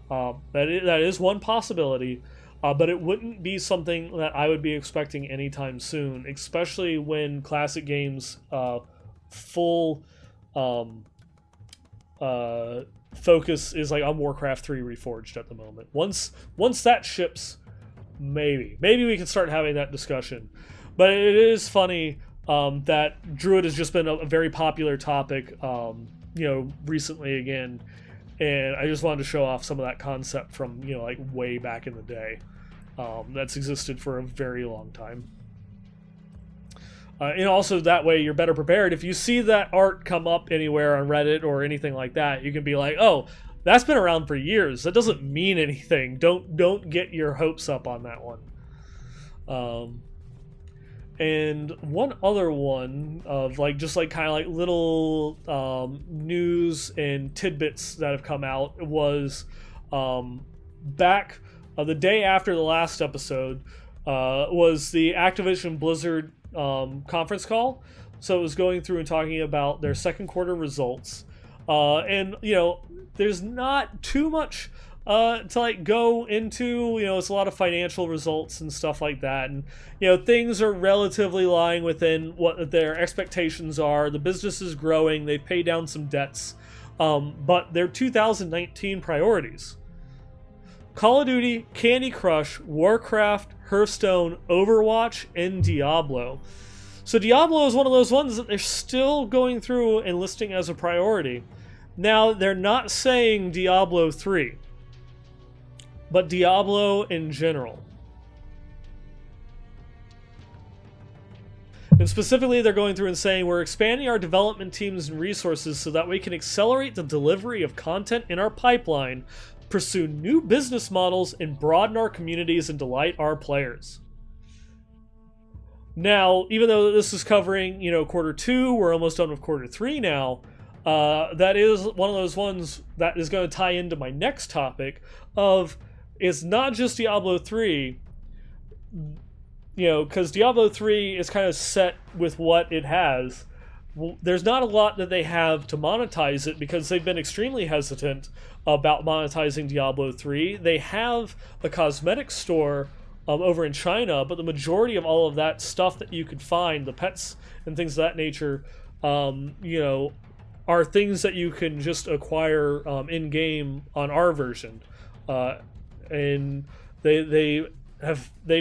That is one possibility. But it wouldn't be something that I would be expecting anytime soon, especially when classic games full focus is like on Warcraft 3 Reforged at the moment. Once that ships, maybe we can start having that discussion. But it is funny that Druid has just been a very popular topic, recently again. And I just wanted to show off some of that concept from, like way back in the day. That's existed for a very long time. And also that way you're better prepared. If you see that art come up anywhere on Reddit or anything like that, you can be like, oh, that's been around for years. That doesn't mean anything. Don't get your hopes up on that one. And one other one of like just like kind of like little news and tidbits that have come out was back the day after the last episode was the Activision Blizzard conference call. So it was going through and talking about their second quarter results. And, there's not too much to like go into. It's a lot of financial results and stuff like that. And, things are relatively lying within what their expectations are. The business is growing. They pay down some debts. But their 2019 priorities: Call of Duty, Candy Crush, Warcraft, Hearthstone, Overwatch, and Diablo. So Diablo is one of those ones that they're still going through and listing as a priority. Now, they're not saying Diablo 3, but Diablo in general. And specifically, they're going through and saying, we're expanding our development teams and resources so that we can accelerate the delivery of content in our pipeline, pursue new business models, and broaden our communities and delight our players. Now, even though this is covering, quarter 2, we're almost done with quarter 3 now, that is one of those ones that is going to tie into my next topic of, it's not just Diablo 3, because Diablo 3 is kind of set with what it has. There's not a lot that they have to monetize it because they've been extremely hesitant about monetizing Diablo 3. They have a cosmetic store over in China, but the majority of all of that stuff that you could find, the pets and things of that nature, are things that you can just acquire in-game on our version. And they've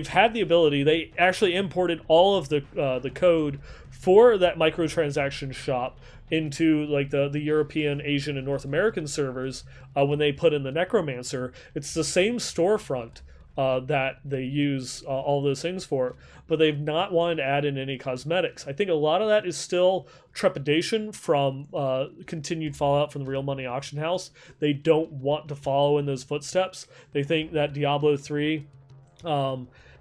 had the ability. They actually imported all of the code for that microtransaction shop into like the European, Asian, and North American servers when they put in the Necromancer. It's the same storefront that they use all those things for, but they've not wanted to add in any cosmetics. I think a lot of that is still trepidation from continued fallout from the Real Money Auction House. They don't want to follow in those footsteps. They think that Diablo 3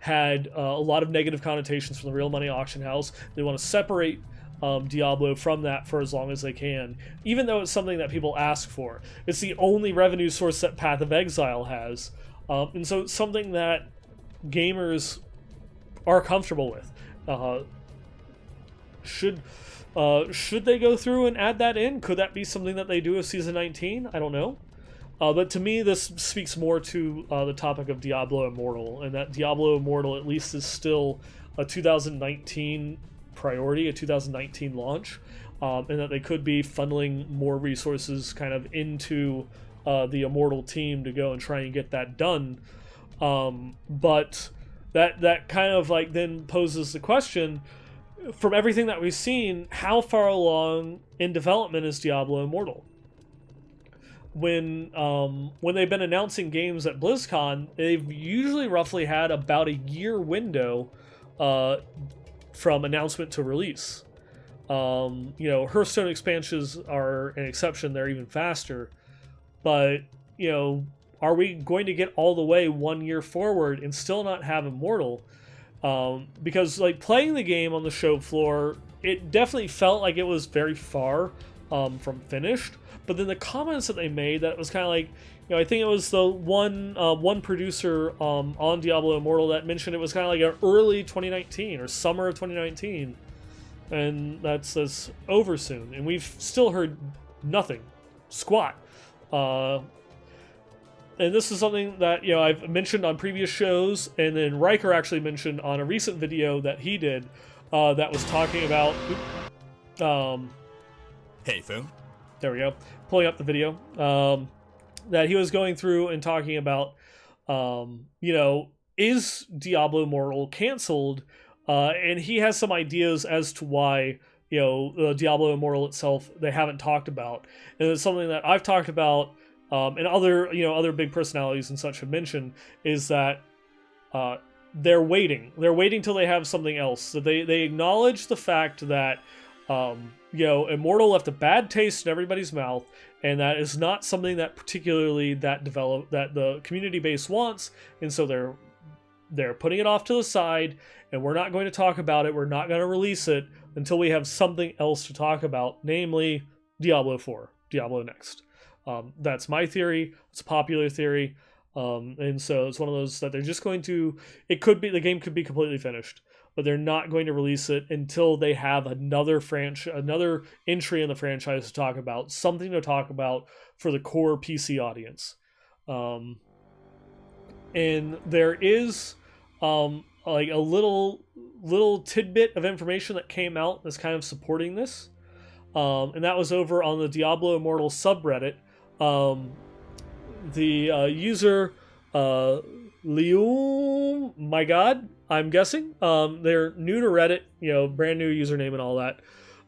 had a lot of negative connotations from the Real Money Auction House. They want to separate Diablo from that for as long as they can, even though it's something that people ask for. It's the only revenue source that Path of Exile has. And so it's something that gamers are comfortable with. Should they go through and add that in? Could that be something that they do with Season 19? I don't know. But to me, this speaks more to the topic of Diablo Immortal, and that Diablo Immortal at least is still a 2019 priority, a 2019 launch, and that they could be funneling more resources kind of into the Immortal team to go and try and get that done. But that kind of like then poses the question, from everything that we've seen, how far along in development is Diablo Immortal? When they've been announcing games at BlizzCon, they've usually roughly had about a year window from announcement to release. Hearthstone expansions are an exception; they're even faster. But are we going to get all the way 1 year forward and still not have Immortal? Because like playing the game on the show floor, it definitely felt like it was very far from finished. But then the comments that they made, that it was kind of like, I think it was the one producer on Diablo Immortal that mentioned it was kind of like an early 2019 or summer of 2019, and that's over soon, and we've still heard nothing, squat. And this is something that I've mentioned on previous shows, and then Riker actually mentioned on a recent video that he did that was talking about. Hey, Foo. There we go. Pulling up the video that he was going through and talking about. Is Diablo Immortal canceled? And he has some ideas as to why Diablo Immortal itself they haven't talked about, and it's something that I've talked about, and other big personalities and such have mentioned, is that they're waiting till they have something else. So they acknowledge the fact that Immortal left a bad taste in everybody's mouth, and that is not something that particularly that the community base wants, and so they're putting it off to the side, and we're not going to talk about it. We're not going to release it until we have something else to talk about, namely Diablo 4, Diablo Next. That's my theory. It's a popular theory. And so it's one of those that they're just going to, the game could be completely finished, but they're not going to release it until they have another entry in the franchise to talk about, something to talk about for the core PC audience. And there is like a little tidbit of information that came out that's kind of supporting this. And that was over on the Diablo Immortal subreddit. The user Liu, my god, I'm guessing, they're new to Reddit, brand new username and all that,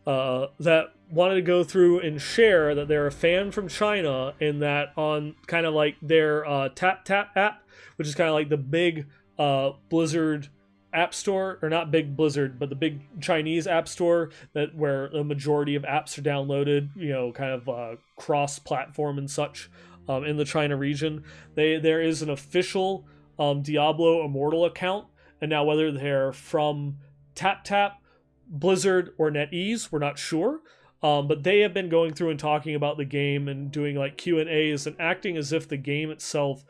that wanted to go through and share that they're a fan from China, and that on kind of like their Tap app, which is kind of like the big Blizzard app store, or not big Blizzard, but the big Chinese app store where the majority of apps are downloaded, kind of cross-platform and such. In the China region, there is an official Diablo Immortal account, and now whether they're from Tap, Blizzard, or NetEase, we're not sure. But they have been going through and talking about the game and doing like Q&As and acting as if the game itself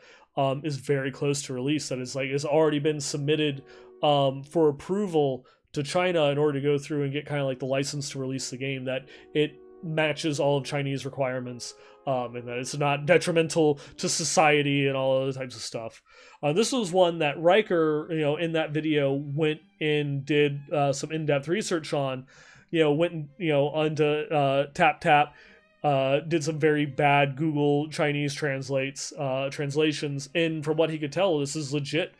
is very close to release. That it's already been submitted for approval to China in order to go through and get kind of like the license to release the game, that it matches all of Chinese requirements, and that it's not detrimental to society and all other types of stuff. This was one that Riker, in that video, went and did some in-depth research on. Went onto Tap, did some very bad Google Chinese translations, and from what he could tell, this is legit.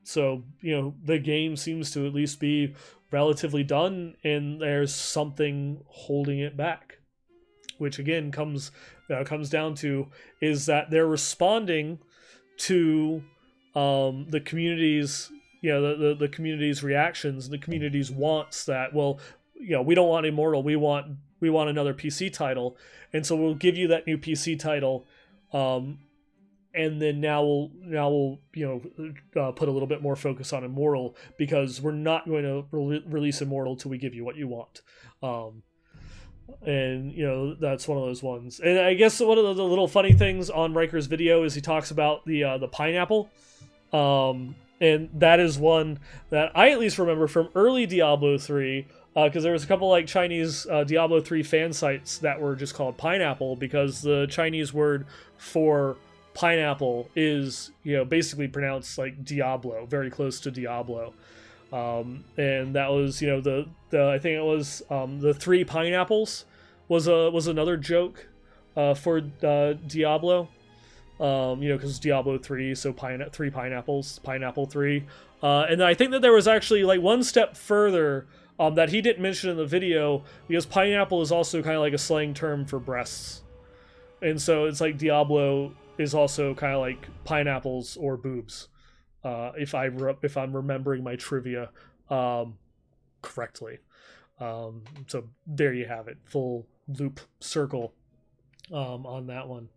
So the game seems to at least be relatively done, and there's something holding it back, which again comes down to is that they're responding to the community's the community's reactions, the community's wants that, well, we don't want Immortal, we want another PC title, and so we'll give you that new PC title, and then now we'll put a little bit more focus on Immortal, because we're not going to release Immortal till we give you what you want. And that's one of those ones. And I guess one of the little funny things on Riker's video is he talks about the pineapple, and that is one that I at least remember from early Diablo 3, because there was a couple like Chinese Diablo 3 fan sites that were just called Pineapple, because the Chinese word for pineapple is basically pronounced like Diablo, very close to Diablo, and that was the I think it was the three pineapples was another joke for Diablo, because Diablo 3, so three pineapples, pineapple 3, and I think that there was actually like one step further that he didn't mention in the video, because pineapple is also kind of like a slang term for breasts, and so it's like Diablo is also kind of like pineapples or boobs, if I'm remembering my trivia correctly. So there you have it, full loop circle on that one.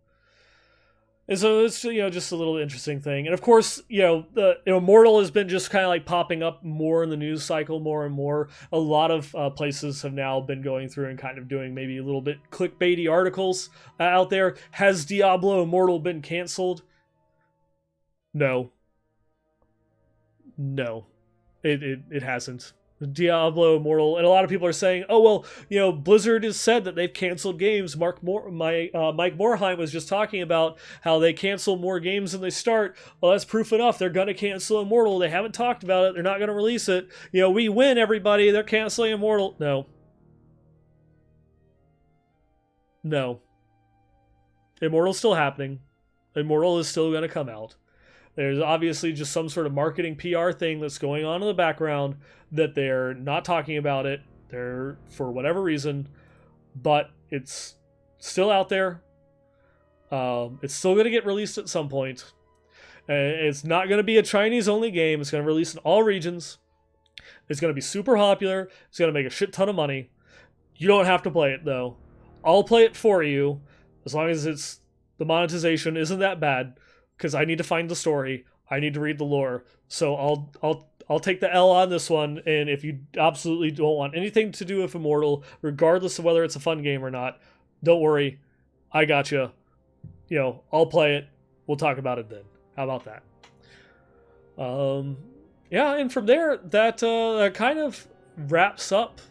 And so it's just a little interesting thing. And of course, the Immortal has been just kind of like popping up more in the news cycle more and more. A lot of places have now been going through and kind of doing maybe a little bit clickbaity articles out there. Has Diablo Immortal been canceled? No, it hasn't. Diablo Immortal, and a lot of people are saying, oh well, Blizzard has said that they've canceled games. Mike Morhaime was just talking about how they cancel more games than they start. Well, that's proof enough. They're gonna cancel Immortal. They haven't talked about it. They're not gonna release it. We win, everybody. They're canceling Immortal. No. Immortal's still happening. Immortal is still gonna come out. There's obviously just some sort of marketing PR thing that's going on in the background that they're not talking about it. They're, for whatever reason, but it's still out there. It's still going to get released at some point. It's not going to be a Chinese-only game. It's going to release in all regions. It's going to be super popular. It's going to make a shit ton of money. You don't have to play it, though. I'll play it for you, as long as the monetization isn't that bad. Because I need to find the story. I need to read the lore. So I'll take the L on this one. And if you absolutely don't want anything to do with Immortal, regardless of whether it's a fun game or not, don't worry, I got you. I'll play it. We'll talk about it then. How about that? Yeah, and from there, that kind of wraps up,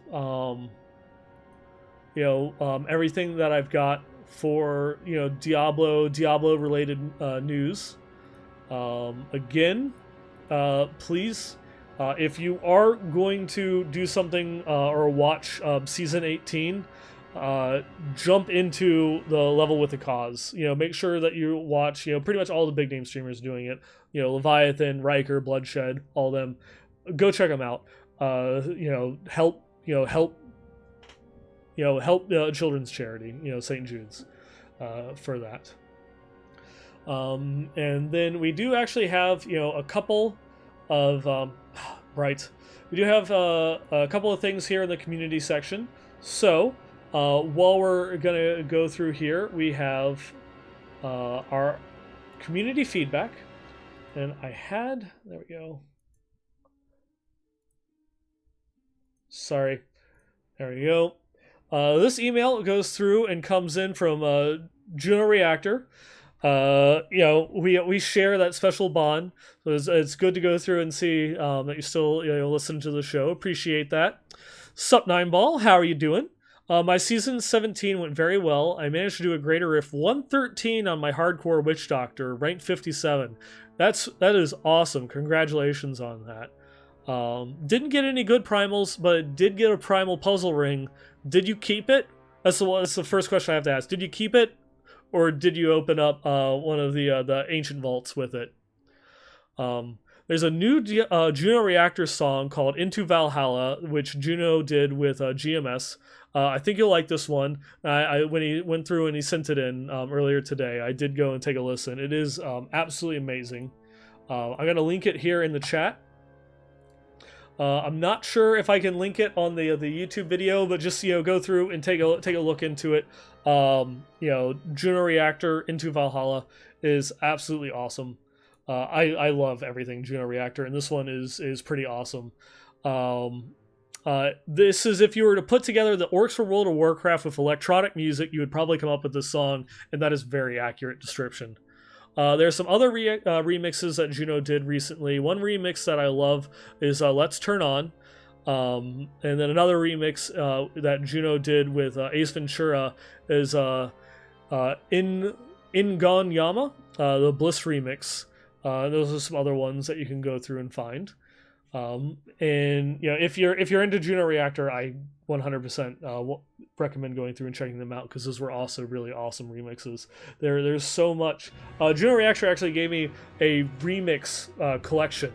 everything that I've got for, Diablo related news. Again, please, if you are going to do something or watch season 18, jump into the Level with a Cause. Make sure that you watch, pretty much all the big name streamers doing it. Leviathan, Riker, Bloodshed, all them. Go check them out. Help children's charity, St. Jude's, for that. And then we do actually have, a couple of, right. We do have a couple of things here in the community section. So, while we're going to go through here, we have our community feedback. And there we go. Sorry. There we go. This email goes through and comes in from Juno Reactor. We share that special bond. So it's good to go through and see that you still listen to the show. Appreciate that. Sup, Nineball, how are you doing? My season 17 went very well. I managed to do a greater riff 113 on my hardcore witch doctor, ranked 57. That is awesome. Congratulations on that. Didn't get any good primals, but it did get a primal puzzle ring. Did you keep it? That's the first question I have to ask. Did you keep it, or did you open up one of the ancient vaults with it? There's a new Juno Reactor song called Into Valhalla, which Juno did with GMS. I think you'll like this one. When he went through and he sent it in earlier today, I did go and take a listen. It is absolutely amazing. I'm going to link it here in the chat. I'm not sure if I can link it on the YouTube video, but just go through and take a look into it. Juno Reactor Into Valhalla is absolutely awesome. I love everything Juno Reactor, and this one is pretty awesome. This is, if you were to put together the Orcs for World of Warcraft with electronic music, you would probably come up with this song, and that is very accurate description. There's some other remixes that Juno did recently. One remix that I love is Let's Turn On. And then another remix that Juno did with Ace Ventura is Ingon Yama, the Bliss remix. Those are some other ones that you can go through and find. And if you're into Juno Reactor, I 100% recommend going through and checking them out, because those were also really awesome remixes. There's so much. Juno Reactor actually gave me a remix collection.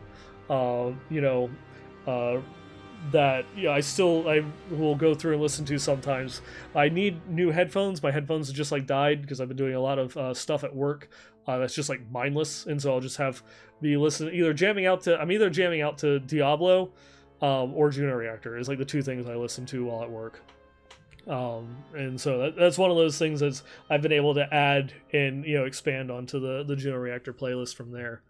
That I will go through and listen to sometimes. I need new headphones. My headphones just died because I've been doing a lot of stuff at work that's just mindless, and so I'll just be listening, either jamming out to Diablo or Juno Reactor is the two things I listen to while at work. And so that's one of those things that I've been able to add and expand onto the Juno Reactor playlist from there.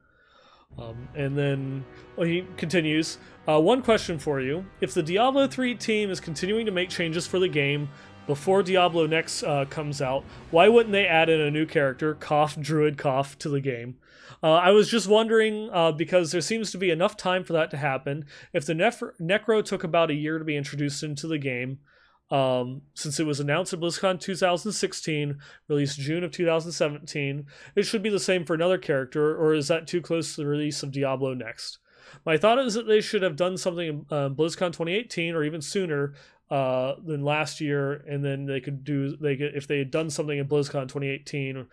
And then he continues, one question for you. If the Diablo 3 team is continuing to make changes for the game before Diablo next comes out, why wouldn't they add in a new character, Druid, to the game? I was just wondering, because there seems to be enough time for that to happen. If the Necro took about a year to be introduced into the game, since it was announced at BlizzCon 2016, released June of 2017, it should be the same for another character, or is that too close to the release of Diablo next? My thought is that they should have done something in BlizzCon 2018 or even sooner than last year, and then if they had done something in BlizzCon 2018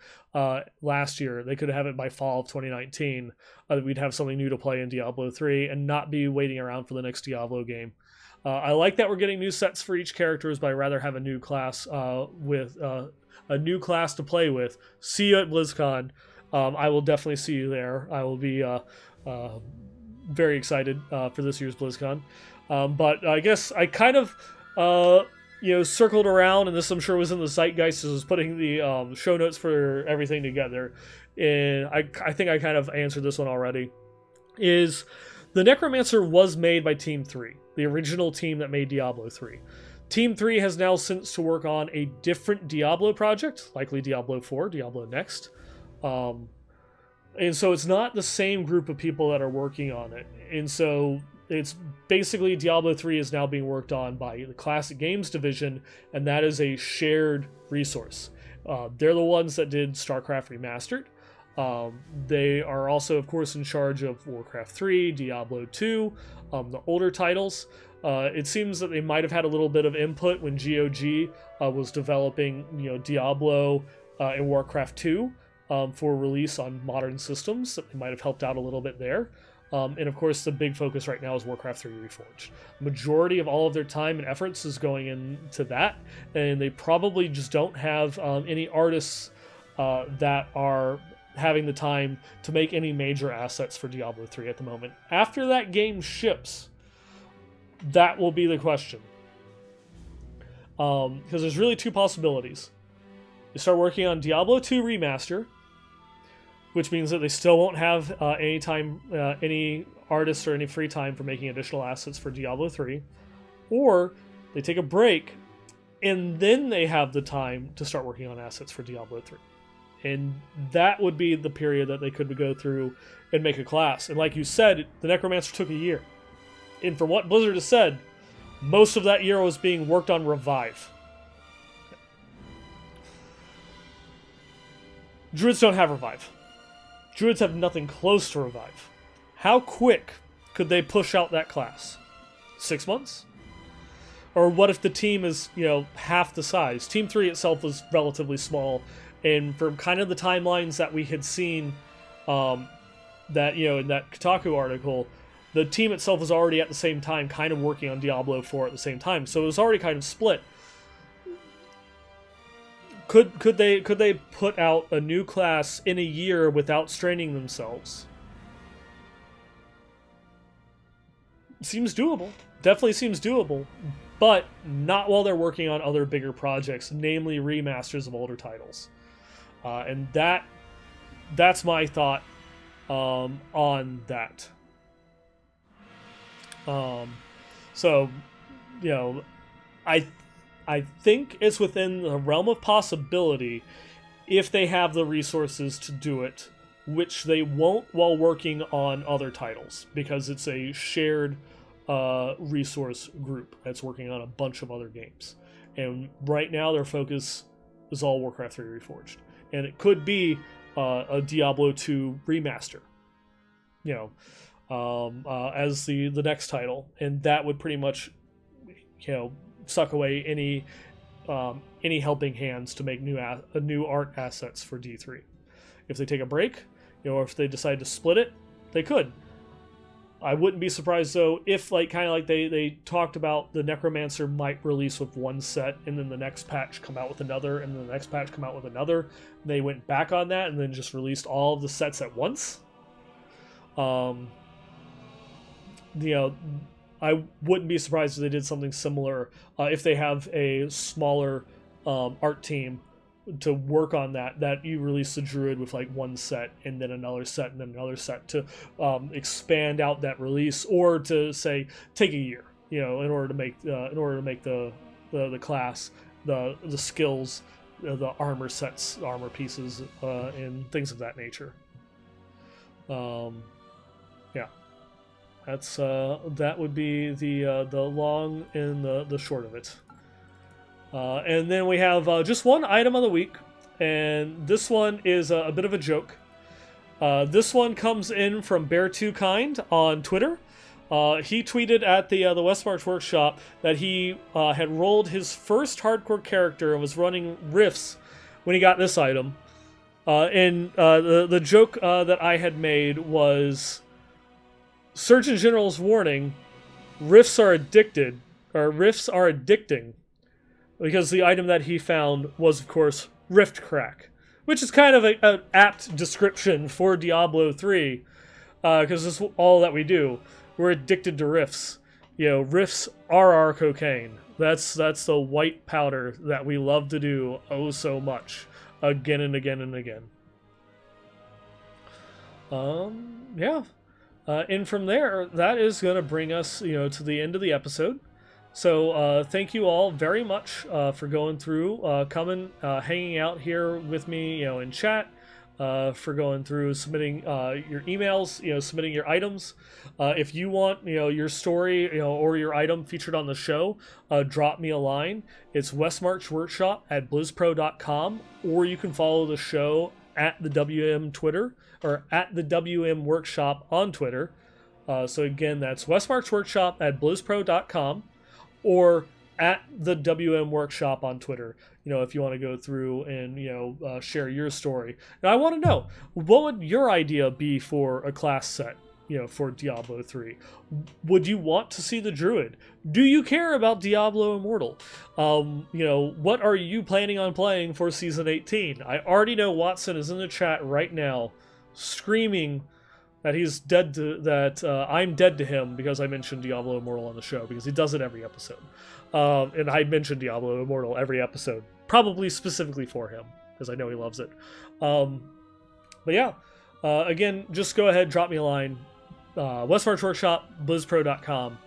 last year, they could have it by fall of 2019. We'd have something new to play in Diablo 3 and not be waiting around for the next Diablo game. I like that we're getting new sets for each characters, but I'd rather have a new class with a new class to play with. See you at BlizzCon. I will definitely see you there. I will be very excited for this year's BlizzCon. But I guess I kind of circled around, and this I'm sure was in the zeitgeist as I was putting the show notes for everything together. And I think I kind of answered this one already. Is the Necromancer was made by Team 3, the original team that made Diablo 3. Team 3 has now since to work on a different Diablo project, likely Diablo 4, Diablo Next. And so it's not the same group of people that are working on it. And so it's basically Diablo 3 is now being worked on by the Classic Games division, and that is a shared resource. They're the ones that did StarCraft Remastered. They are also, of course, in charge of Warcraft 3, Diablo 2, the older titles. It seems that they might have had a little bit of input when GOG was developing, Diablo and Warcraft 2 for release on modern systems. That they might have helped out a little bit there. And of course, the big focus right now is Warcraft 3 Reforged. Majority of all of their time and efforts is going into that, and they probably just don't have any artists that are having the time to make any major assets for Diablo 3 at the moment. After that game ships, that will be the question. Because there's really two possibilities. They start working on Diablo 2 Remaster, which means that they still won't have any artists or any free time for making additional assets for Diablo 3. Or they take a break, and then they have the time to start working on assets for Diablo 3. And that would be the period that they could go through and make a class. And like you said, the Necromancer took a year. And from what Blizzard has said, most of that year was being worked on Revive. Druids don't have Revive. Druids have nothing close to Revive. How quick could they push out that class? 6 months? Or what if the team is, half the size? Team 3 itself was relatively small, and from kind of the timelines that we had seen, that, in that Kotaku article, the team itself was already at the same time kind of working on Diablo 4 at the same time, so it was already kind of split. Could they put out a new class in a year without straining themselves? Seems doable. Definitely seems doable. But not while they're working on other bigger projects, namely remasters of older titles. And that's my thought on that. So, I think it's within the realm of possibility if they have the resources to do it, which they won't while working on other titles, because it's a shared resource group that's working on a bunch of other games. And right now their focus is all Warcraft 3 Reforged. And it could be a Diablo 2 remaster, as the next title. And that would pretty much, suck away any helping hands to make new art assets for D3. If they take a break, or if they decide to split it, they could. I wouldn't be surprised though if they talked about the Necromancer might release with one set and then the next patch come out with another and then the next patch come out with another. They went back on that and then just released all of the sets at once. I wouldn't be surprised if they did something similar if they have a smaller art team to work on that you release the Druid with one set and then another set and then another set to expand out that release, or to say take a year, in order to make the class, the skills, the armor sets, armor pieces, and things of that nature. That's that would be the long and the short of it. And then we have just one item of the week, and this one is a bit of a joke. This one comes in from Bear2Kind on Twitter. He tweeted at the Westmarch workshop that he had rolled his first hardcore character and was running rifts when he got this item. And the joke that I had made was, Surgeon General's warning: rifts are addicting, because the item that he found was, of course, Rift Crack, which is kind of an apt description for Diablo 3, because this is all that we do. We're addicted to rifts. Rifts are our cocaine. That's the white powder that we love to do oh so much, again and again and again. Yeah. And from there, that is going to bring us, to the end of the episode. So thank you all very much for going through, coming, hanging out here with me, in chat, for going through, submitting your emails, submitting your items. If you want, your story, or your item featured on the show, drop me a line. It's westmarchworkshop@blizzpro.com, or you can follow the show at the WM Twitter, or at the WM Workshop on Twitter. So again, that's westmarchworkshop@blizzpro.com, or at the WM Workshop on Twitter, if you want to go through and, share your story. Now, I want to know, what would your idea be for a class set, for Diablo 3? Would you want to see the Druid? Do you care about Diablo Immortal? What are you planning on playing for Season 18? I already know Watson is in the chat right now, screaming that he's dead to that. I'm dead to him because I mentioned Diablo Immortal on the show, because he does it every episode. And I mentioned Diablo Immortal every episode, probably specifically for him, because I know he loves it. But yeah, again, just go ahead, drop me a line. Westmarch Workshop, blizzpro.com.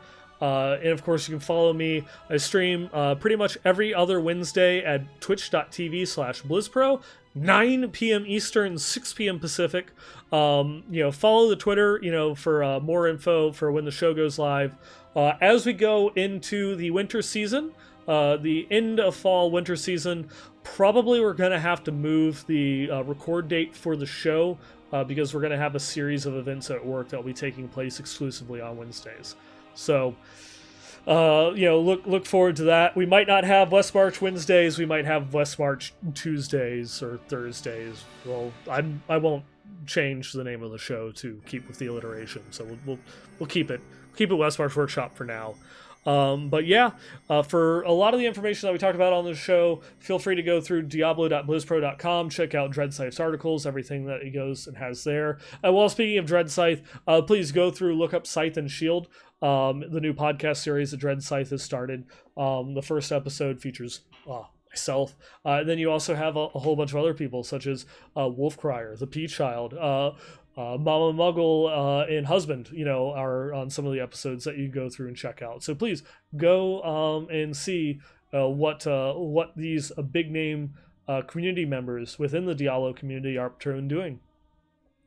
And of course, you can follow me. I stream pretty much every other Wednesday at twitch.tv/blizzpro, 9 p.m. Eastern, 6 p.m. Pacific. Follow the Twitter, for more info for when the show goes live. As we go into the winter season, the end of fall winter season, probably we're going to have to move the record date for the show, because we're going to have a series of events at work that will be taking place exclusively on Wednesdays. So, look forward to that. We might not have Westmarch Wednesdays. We might have Westmarch Tuesdays or Thursdays. Well, I won't change the name of the show to keep with the alliteration. So we'll keep it Westmarch Workshop for now. But yeah, for a lot of the information that we talked about on the show, feel free to go through diablo.blizzpro.com, check out Dreadscythe's articles, everything that he goes and has there. And while speaking of Dreadscythe, please go through, look up Scythe and Shield, the new podcast series that Dreadscythe has started. The first episode features myself. Then you also have a whole bunch of other people, such as Wolfcrier, the Pea Child, Mama Muggle, and Husband, are on some of the episodes that you go through and check out. So please go and see what these big name community members within the Diablo community are doing.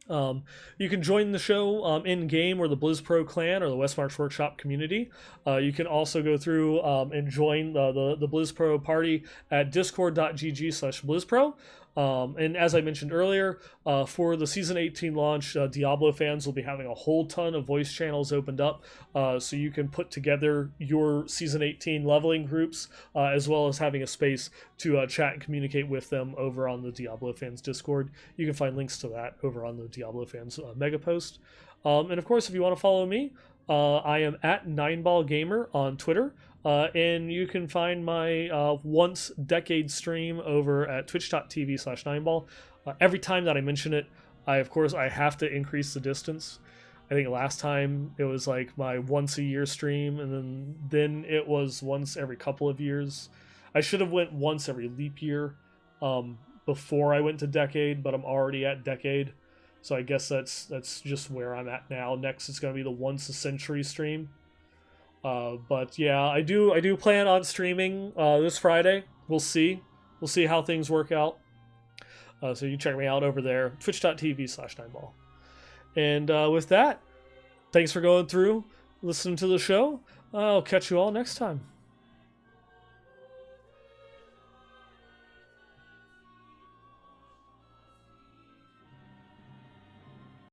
You can join the show in game, or the BlizzPro clan, or the Westmarch Workshop community. You can also go through and join the BlizzPro party at discord.gg/BlizzPro. And as I mentioned earlier, for the Season 18 launch, Diablo fans will be having a whole ton of voice channels opened up, so you can put together your Season 18 leveling groups, as well as having a space to chat and communicate with them over on the Diablo fans Discord. You can find links to that over on the Diablo fans mega post. And of course, if you want to follow me, I am at 9ballgamer on Twitter. And you can find my once decade stream over at twitch.tv/9ball. Every time that I mention it, I have to increase the distance. I think last time it was like my once a year stream, and then it was once every couple of years. I should have went once every leap year before I went to decade, but I'm already at decade. So I guess that's just where I'm at now. Next, it's going to be the once a century stream. But yeah, I do plan on streaming this Friday. We'll see how things work out. So you can check me out over there, twitch.tv/9ball. And with that, thanks for going through, listening to the show. I'll catch you all next time.